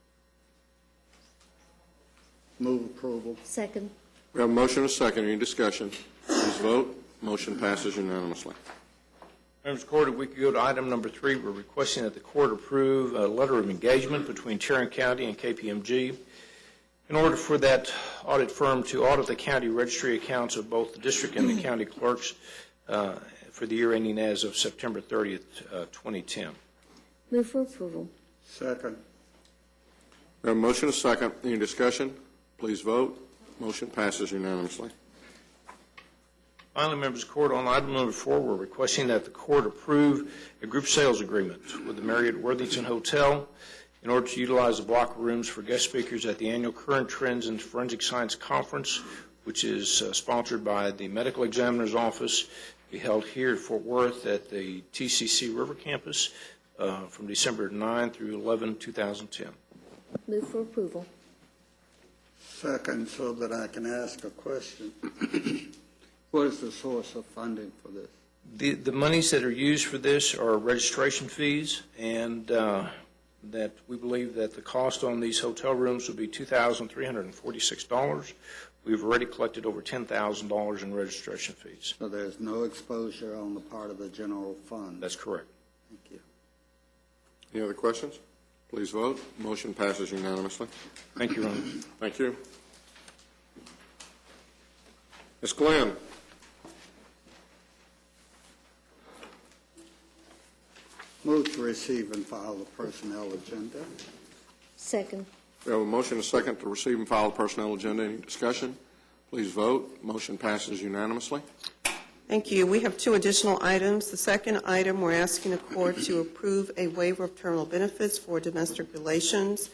Move approval. Second. We have a motion and a second. Any discussion? Please vote. Motion passes unanimously. Members of the Court, if we could go to item number 3, we're requesting that the Court approve a letter of engagement between Tarrant County and KPMG in order for that audit firm to audit the county registry accounts of both the district and the county clerks for the year ending as of September 30th, 2010. Move for approval. Second. We have a motion and a second. Any discussion? Please vote. Motion passes unanimously. Finally, members of the Court, on item number 4, we're requesting that the Court approve a group sales agreement with the Marriott Worthington Hotel in order to utilize the block rooms for guest speakers at the annual Current Trends in Forensic Science Conference, which is sponsored by the Medical Examiner's Office, be held here at Fort Worth at the TCC River Campus from December 9 through 11, 2010. Move for approval. Second, so that I can ask a question. What is the source of funding for this? The monies that are used for this are registration fees, and that we believe that the cost on these hotel rooms will be $2,346. We've already collected over $10,000 in registration fees. So there's no exposure on the part of the general fund? That's correct. Thank you. Any other questions? Please vote. Motion passes unanimously. Thank you, Your Honor. Thank you. Ms. Glenn. Move to receive and file the personnel agenda. Second. We have a motion and a second to receive and file the personnel agenda. Any discussion? Please vote. Motion passes unanimously. Thank you. We have two additional items. The second item, we're asking the court to approve a waiver of terminal benefits for domestic relations.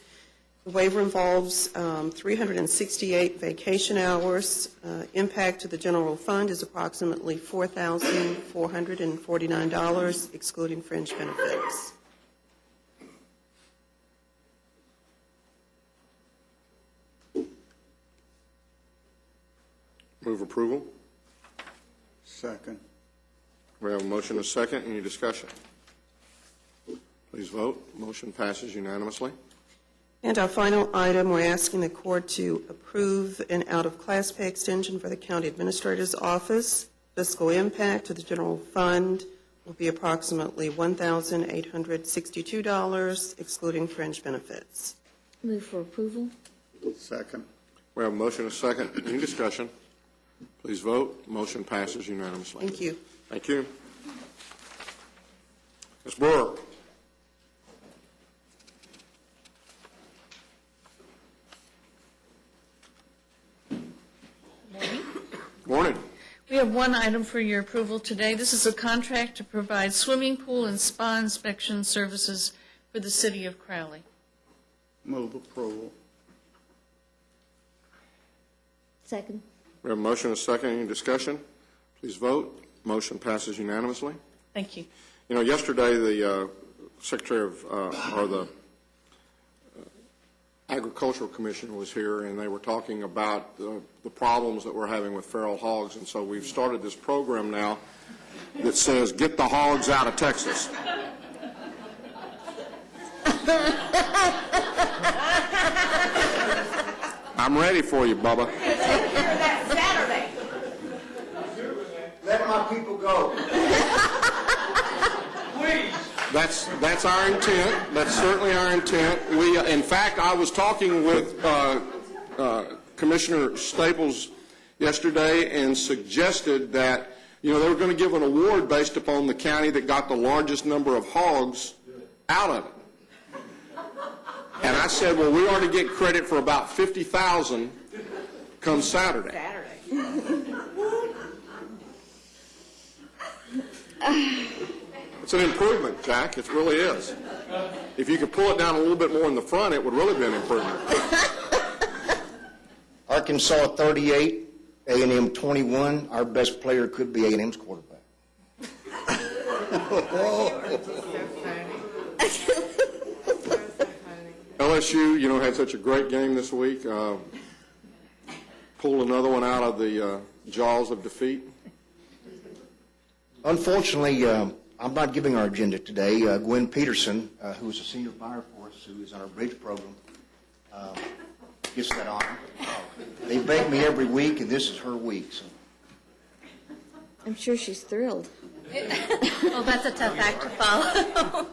The waiver involves 368 vacation hours. Impact to the general fund is approximately $4,449, excluding fringe benefits. Move approval. Second. We have a motion and a second. Any discussion? Please vote. Motion passes unanimously. And our final item, we're asking the court to approve an out-of-class pay extension for the county administrator's office. Fiscal impact to the general fund will be approximately $1,862, excluding fringe benefits. Move for approval. Second. We have a motion and a second. Any discussion? Please vote. Motion passes unanimously. Thank you. Thank you. Ms. Brewer. Morning. We have one item for your approval today. This is a contract to provide swimming pool and spa inspection services for the city of Crowley. Move approval. Second. We have a motion and a second. Any discussion? Please vote. Motion passes unanimously. Thank you. You know, yesterday the Secretary of, or the Agricultural Commissioner was here, and they were talking about the problems that we're having with feral hogs, and so we've started this program now that says, get the hogs out of Texas. I'm ready for you, Bubba. Let my people go. Please. That's our intent. That's certainly our intent. We, in fact, I was talking with Commissioner Staples yesterday and suggested that, you know, they were going to give an award based upon the county that got the largest number of hogs out of it. And I said, well, we ought to get credit for about 50,000 come Saturday. It's an improvement, Jack. It really is. If you could pull it down a little bit more in the front, it would really be an improvement. Arkansas 38, A&M 21. Our best player could be A&M's quarterback. LSU, you know, had such a great game this week. Pulled another one out of the jaws of defeat. Unfortunately, I'm not giving our agenda today. Gwen Peterson, who is a senior fire force, who is on our bridge program, gets that honor. They beg me every week, and this is her week. So. I'm sure she's thrilled. Well, that's a tough act to follow.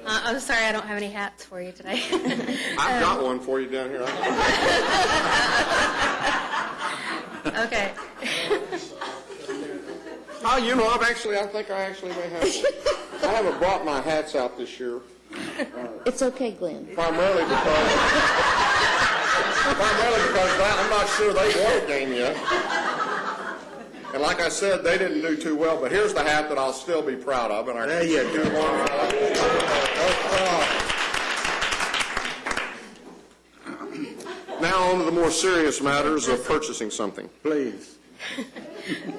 I'm sorry I don't have any hats for you today. I've got one for you down here. Okay. Oh, you know, I think I actually may have one. I haven't brought my hats out this year. It's okay, Glenn. Primarily because I'm not sure they won a game yet. And like I said, they didn't do too well, but here's the hat that I'll still be proud of. And there you do one. Now on to the more serious matters of purchasing something. Please.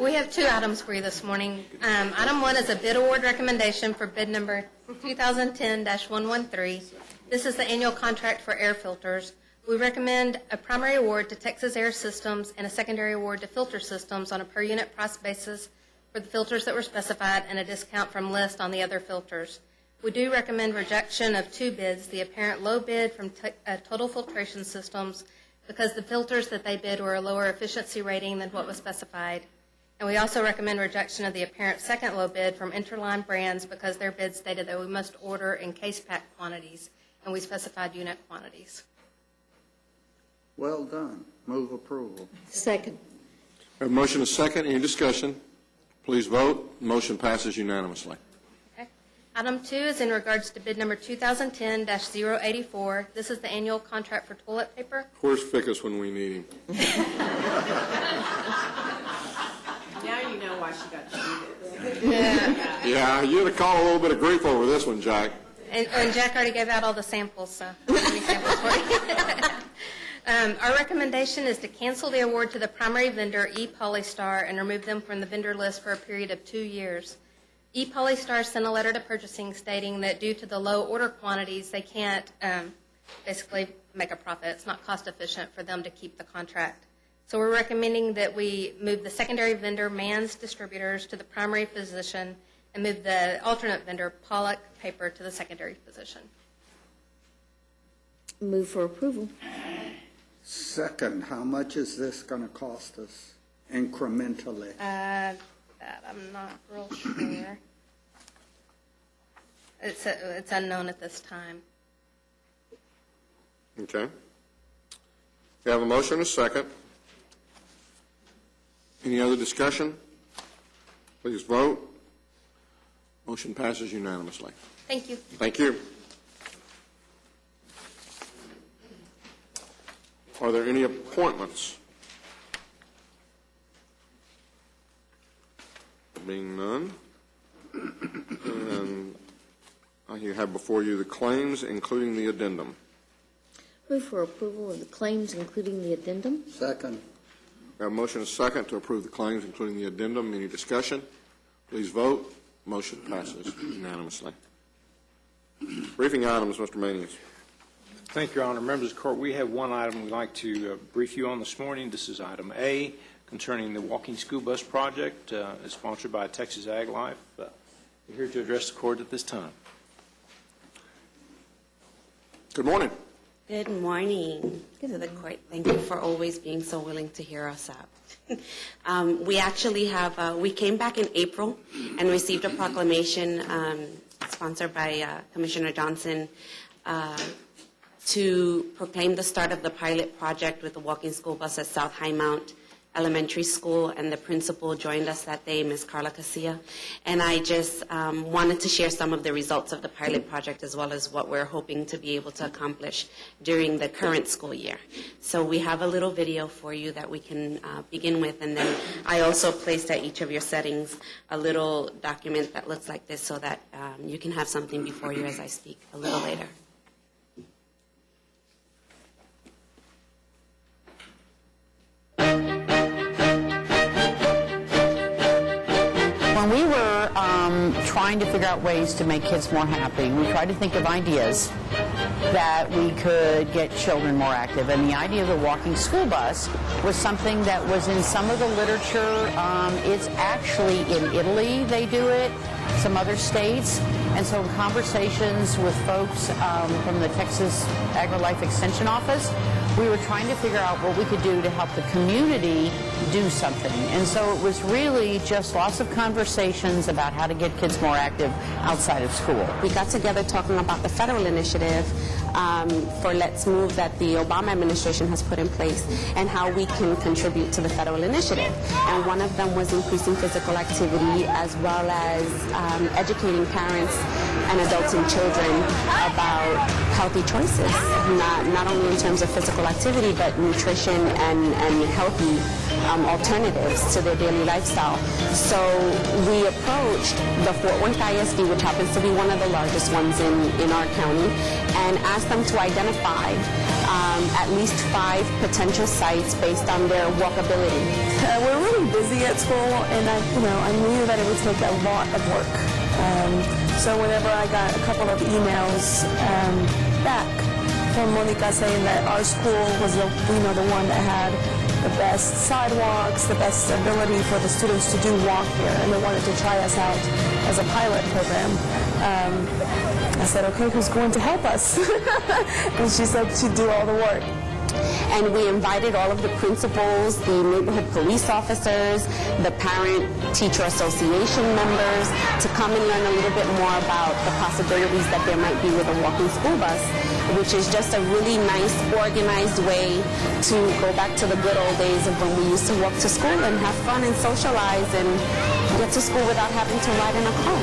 We have two items for you this morning. Item one is a bid award recommendation for bid number 2010-113. This is the annual contract for air filters. We recommend a primary award to Texas Air Systems and a secondary award to Filter Systems on a per unit price basis for the filters that were specified and a discount from list on the other filters. We do recommend rejection of two bids, the apparent low bid from Total Filtration Systems because the filters that they bid were a lower efficiency rating than what was specified. And we also recommend rejection of the apparent second low bid from Interline Brands because their bid stated that we must order in case pack quantities, and we specified unit quantities. Well done. Move approval. Second. We have a motion and a second. Any discussion? Please vote. Motion passes unanimously. Okay. Item 2 is in regards to bid number 2010-084. This is the annual contract for toilet paper. Where's Fickus when we need him? Now you know why she got to do this. Yeah, you had to call a little bit of grief over this one, Jack. And Jack already gave out all the samples, so let me samples for you. Our recommendation is to cancel the award to the primary vendor, ePolystar, and remove them from the vendor list for a period of 2 years. ePolystar sent a letter to purchasing stating that due to the low order quantities, they can't basically make a profit. It's not cost efficient for them to keep the contract. So we're recommending that we move the secondary vendor, Mann's Distributors, to the primary position and move the alternate vendor, Pollock Paper, to the secondary position. Move for approval. Second, how much is this going to cost us incrementally? That I'm not real sure. It's unknown at this time. Okay. We have a motion and a second. Any other discussion? Please vote. Motion passes unanimously. Thank you. Thank you. Are there any appointments? Being none. And you have before you the claims, including the addendum. Move for approval of the claims, including the addendum. Second. We have a motion and a second to approve the claims, including the addendum. Any discussion? Please vote. Motion passes unanimously. Briefing items, Mr. Manius. Thank you, Your Honor. Members of the Court, we have one item we'd like to brief you on this morning. This is item A concerning the walking school bus project. It's sponsored by Texas Ag Life. We're here to address the Court at this time. Good morning. Good morning to the Court. Thank you for always being so willing to hear us out. We actually have, we came back in April and received a proclamation sponsored by Commissioner Johnson to proclaim the start of the pilot project with the walking school bus at South Highmount Elementary School, and the principal joined us that day, Ms. Carla Casilla. And I just wanted to share some of the results of the pilot project as well as what we're hoping to be able to accomplish during the current school year. So we have a little video for you that we can begin with, and then I also placed at each of your settings a little document that looks like this so that you can have something before you as I speak a little later. When we were trying to figure out ways to make kids more happy, we tried to think of ideas that we could get children more active. And the idea of the walking school bus was something that was in some of the literature. It's actually in Italy they do it, some other states. And so in conversations with folks from the Texas AgriLife Extension Office, we were trying to figure out what we could do to help the community do something. And so it was really just lots of conversations about how to get kids more active outside of school. We got together talking about the federal initiative for Let's Move that the Obama administration has put in place and how we can contribute to the federal initiative. And one of them was increasing physical activity as well as educating parents and adults and children about healthy choices, not only in terms of physical activity, but nutrition and healthy alternatives to their daily lifestyle. So we approached the Fort Worth ISD, which happens to be one of the largest ones in our county, and asked them to identify at least 5 potential sites based on their walkability. We're really busy at school, and I knew that it would take a lot of work. So whenever I got a couple of emails back from Monica saying that our school was the one that had the best sidewalks, the best ability for the students to do walk here, and they wanted to try us out as a pilot program. I said, okay, who's going to help us? And she said she'd do all the work. And we invited all of the principals, the neighborhood police officers, the parent-teacher association members to come and learn a little bit more about the possibilities that there might be with a walking school bus, which is just a really nice, organized way to go back to the good old days of when we used to walk to school and have fun and socialize and get to school without having to ride in a car.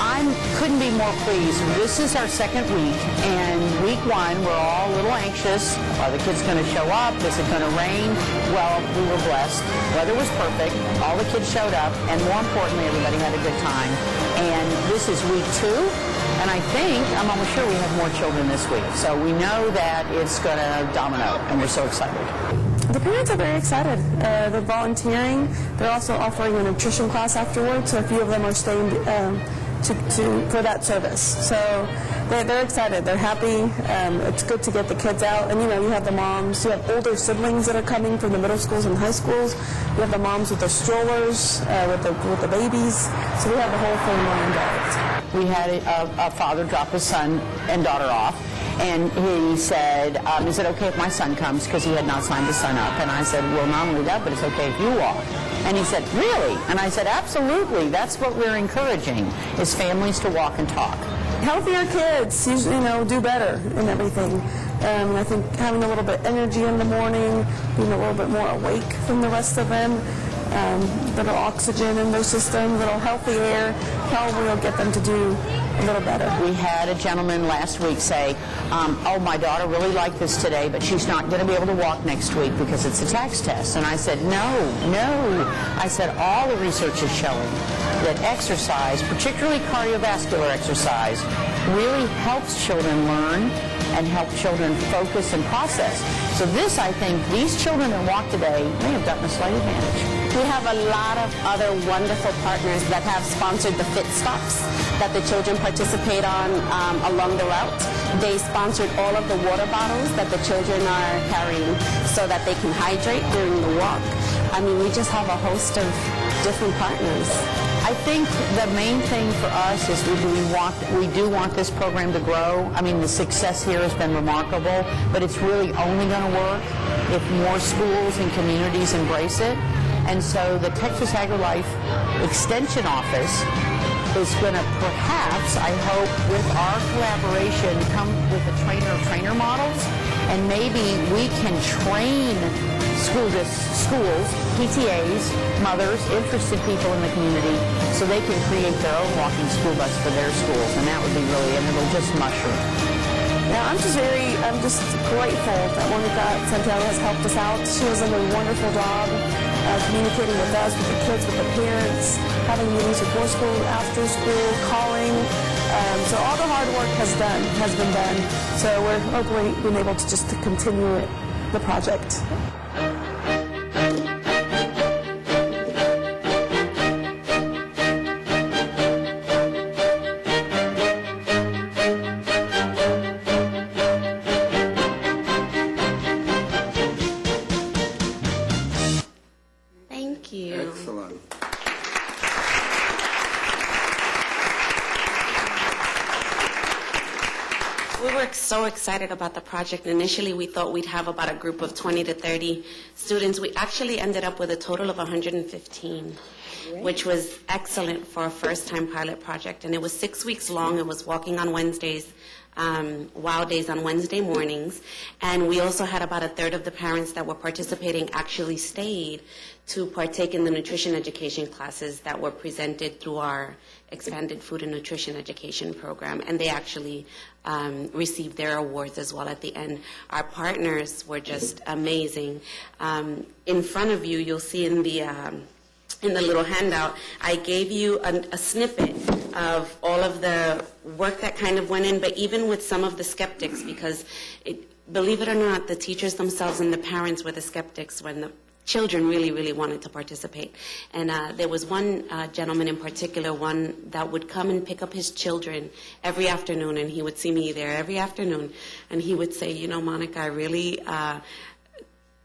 I I couldn't be more pleased. This is our second week, and week one, we're all a little anxious. Are the kids going to show up? Is it going to rain? Well, we were blessed. Weather was perfect. All the kids showed up, and more importantly, everybody had a good time. And this is week 2, and I'm almost sure we have more children this week. So we know that it's going to domino, and we're so excited. The parents are very excited. They're volunteering. They're also offering a nutrition class afterwards, so a few of them are staying for that service. So they're excited. They're happy. It's good to get the kids out. And, you have the moms. You have older siblings that are coming from the middle schools and high schools. You have the moms with their strollers, with the babies. So we have the whole family involved. We had a father drop his son and daughter off. And he said, is it okay if my son comes? Because he had not signed his son up. And I said, well, not only that, but it's okay if you walk. And he said, really? And I said, absolutely. That's what we're encouraging, is families to walk and talk. Healthier kids, do better in everything. I think having a little bit energy in the morning, being a little bit more awake from the rest of them, little oxygen in their system, little healthy air, probably will get them to do a little better. We had a gentleman last week say, my daughter really liked this today, but she's not going to be able to walk next week because it's a tax test. And I said, no. I said, all the research is showing that exercise, particularly cardiovascular exercise, really helps children learn and help children focus and process. So this, I think, these children that walk today may have gotten a slight advantage. We have a lot of other wonderful partners that have sponsored the Fit Stops that the children participate on along the route. They sponsored all of the water bottles that the children are carrying so that they can hydrate during the walk. We just have a host of different partners. I think the main thing for us is we do want this program to grow. The success here has been remarkable, but it's really only going to work if more schools and communities embrace it. And so the Texas AgriLife Extension Office is going to perhaps, I hope, with our collaboration, come with a trainer of trainer models, and maybe we can train schools, PTAs, mothers, interested people in the community, so they can create their own walking school bus for their schools, and that would be really, and it'll just mushroom. Yeah, I'm just grateful that Monica Santiago has helped us out. She has done a wonderful job communicating with us, with the kids, with the parents, having meetings before school, after school, calling. So all the hard work has been done. So we're hopefully being able to just continue the project. Thank you. Excellent. We were so excited about the project. Initially, we thought we'd have about a group of 20 to 30 students. We actually ended up with a total of 115, which was excellent for a first-time pilot project. And it was 6 weeks long. It was walking on Wednesdays, WOW days on Wednesday mornings. And we also had about a third of the parents that were participating actually stayed to partake in the nutrition education classes that were presented through our expanded food and nutrition education program. And they actually received their awards as well at the end. Our partners were just amazing. In front of you, you'll see in the little handout, I gave you a snippet of all of the work that kind of went in, but even with some of the skeptics, because believe it or not, the teachers themselves and the parents were the skeptics when the children really, really wanted to participate. And there was one gentleman in particular, one that would come and pick up his children every afternoon, and he would see me there every afternoon, and he would say, Monica, I really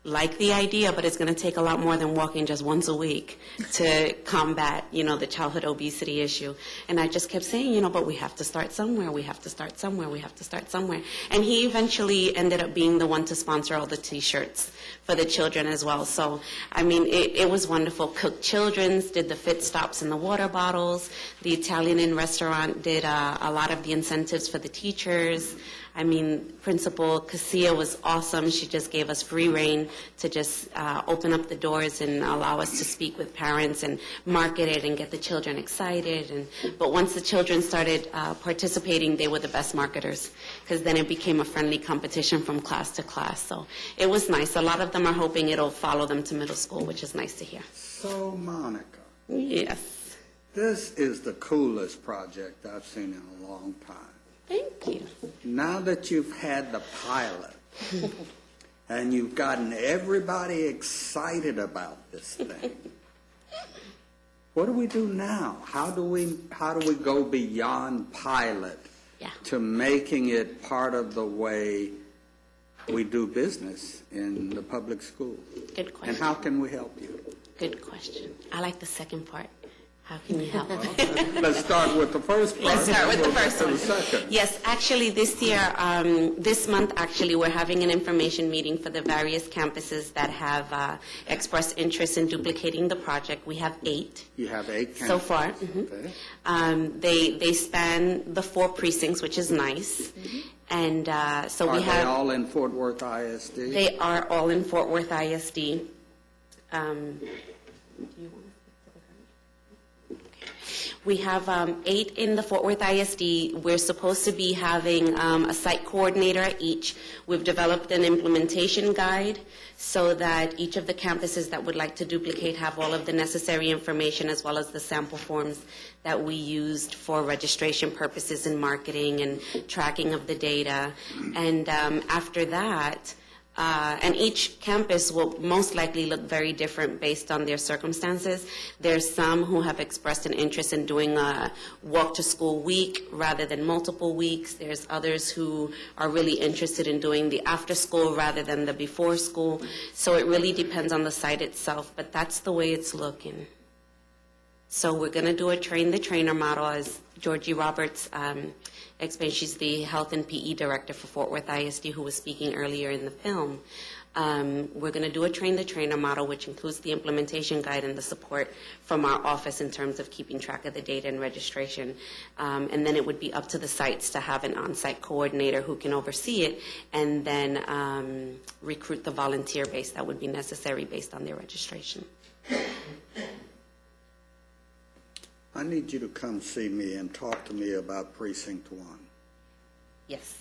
like the idea, but it's going to take a lot more than walking just once a week to combat, the childhood obesity issue. And I just kept saying, but we have to start somewhere. We have to start somewhere. We have to start somewhere. And he eventually ended up being the one to sponsor all the T-shirts for the children as well. So, it was wonderful. Cooked Children's did the Fit Stops and the water bottles. The Italian Inn restaurant did a lot of the incentives for the teachers. I mean, Principal Casilla was awesome. She just gave us free rein to just open up the doors and allow us to speak with parents and market it and get the children excited. But once the children started participating, they were the best marketers, because then it became a friendly competition from class to class. So it was nice. A lot of them are hoping it'll follow them to middle school, which is nice to hear. So, Monica. Yes. This is the coolest project I've seen in a long time. Thank you. Now that you've had the pilot and you've gotten everybody excited about this thing, what do we do now? How do we go beyond pilot to making it part of the way we do business in the public schools? Good question. And how can we help you? Good question. I like the second part. How can you help? Let's start with the first part. Let's start with the first We'll one. get to the second. Yes, actually this year, this month actually, we're having an information meeting for the various campuses that have expressed interest in duplicating the project. We have 8. You have 8 campuses. So far. Okay. They span the 4 precincts, which is nice. And so Are we they have. all in Fort Worth ISD? They are all in Fort Worth ISD. Do you want? We have 8 in the Fort Worth ISD. We're supposed to be having a site coordinator at each. We've developed an implementation guide so that each of the campuses that would like to duplicate have all of the necessary information, as well as the sample forms that we used for registration purposes and marketing and tracking of the data. And after that, and each campus will most likely look very different based on their circumstances. There's some who have expressed an interest in doing a walk-to-school week rather than multiple weeks. There's others who are really interested in doing the after-school rather than the before-school. So it really depends on the site itself, but that's the way it's looking. So we're going to do a train-the-trainer model, as Georgie Roberts explained. She's the health and PE director for Fort Worth ISD, who was speaking earlier in the film. We're going to do a train-the-trainer model, which includes the implementation guide and the support from our office in terms of keeping track of the data and registration. And then it would be up to the sites to have an on-site coordinator who can oversee it, and then recruit the volunteer base that would be necessary based on their registration. I need you to come see me and talk to me about Precinct 1. Yes.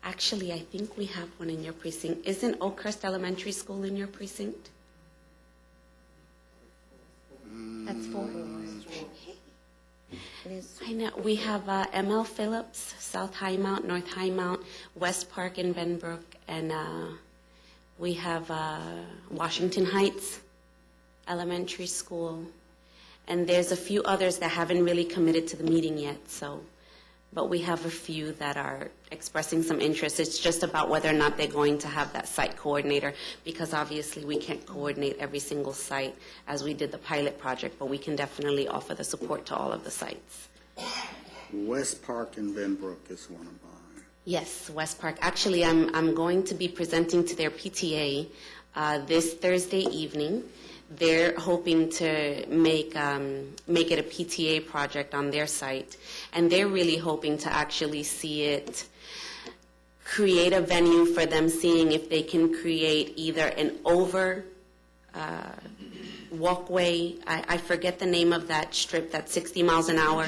Actually, I think we have one in your precinct. Isn't Oakhurst Elementary School in your precinct? That's 4. I know. We have ML Phillips, South Highmount, North Highmount, West Park in Benbrook, and we have Washington Heights Elementary School. And there's a few others that haven't really committed to the meeting yet, but we have a few that are expressing some interest. It's just about whether or not they're going to have that site coordinator, because obviously we can't coordinate every single site as we did the pilot project, but we can definitely offer the support to all of the sites. West Park in Benbrook is one of mine. Yes, West Park. Actually, I'm going to be presenting to their PTA this Thursday evening. They're hoping to make it a PTA project on their site, and they're really hoping to actually see it create a venue for them, seeing if they can create either an over walkway. I forget the name of that strip that's 60 miles an hour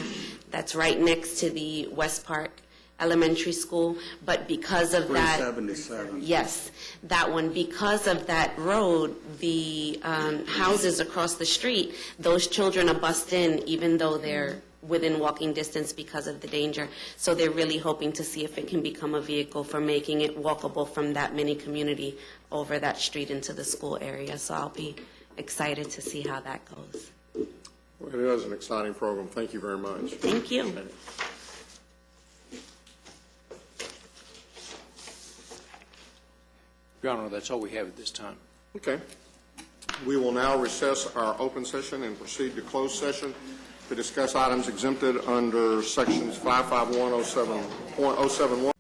that's right next to the West Park Elementary School, but because of that, 377. yes, that one, because of that road, the houses across the street, those children are bussed in even though they're within walking distance because of the danger. So they're really hoping to see if it can become a vehicle for making it walkable from that mini community over that street into the school area. So I'll be excited to see how that goes. Well, it is an exciting program. Thank you very much. Thank you. Your Honor, that's all we have at this time. Okay. We will now recess our open session and proceed to closed session to discuss items exempted under sections 55107.071.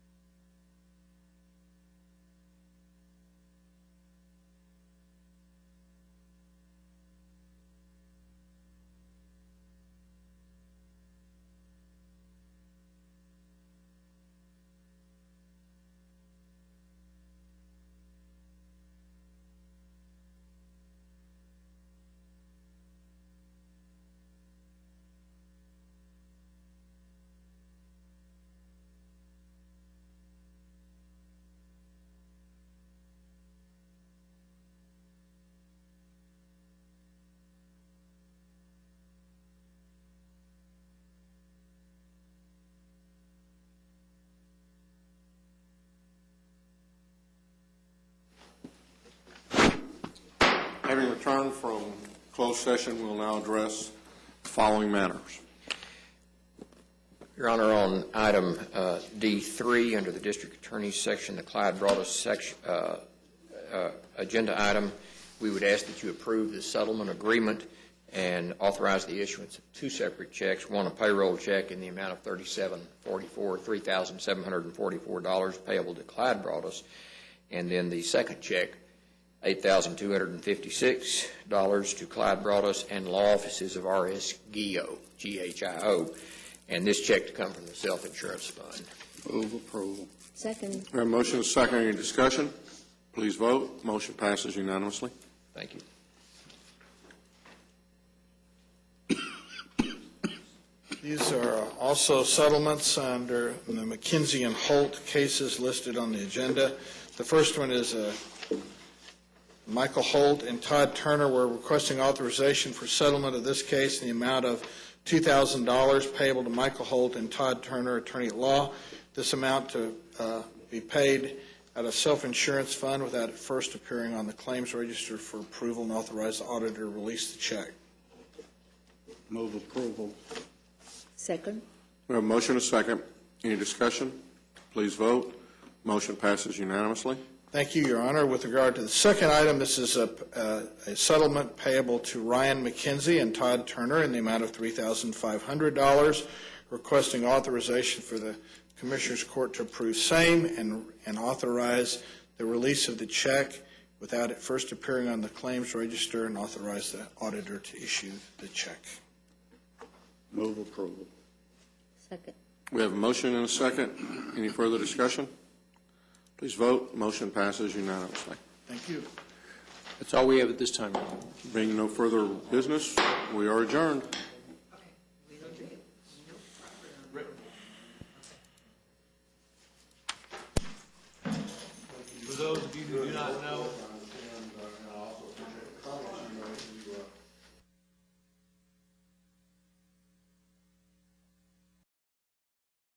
Having returned from closed session, we'll now address the following matters. Your Honor, on item D3, under the District Attorney's section, the Clyde Broadus section, agenda item, we would ask that you approve the settlement agreement and authorize the issuance of two separate checks, one a payroll check in the amount of $3,744 payable to Clyde Broadus, and then the second check, $8,256 to Clyde Broadus and law offices of R.S. Gio, G-H-I-O, and this check to come from the self-insurance fund. Move approval. Second. We have a motion and a second. Any discussion? Please vote. Motion passes unanimously. Thank you. These are also settlements under the McKinsey and Holt cases listed on the agenda. The first one is Michael Holt and Todd Turner. We're requesting authorization for settlement of this case in the amount of $2,000 payable to Michael Holt and Todd Turner, attorney at law. This amount to be paid out of self-insurance fund without it first appearing on the claims register for approval, and authorize the auditor to release the check. Move approval. Second. We have a motion and a second. Any discussion? Please vote. Motion passes unanimously. Thank you, Your Honor. With regard to the second item, this is a settlement payable to Ryan McKenzie and Todd Turner in the amount of $3,500, requesting authorization for the Commissioners Court to approve same and authorize the release of the check without it first appearing on the claims register, and authorize the auditor to issue the check. Move approval. Second. We have a motion and a second. Any further discussion? Please vote. Motion passes unanimously. Thank you. That's all we have at this time. Being no further business, we are adjourned.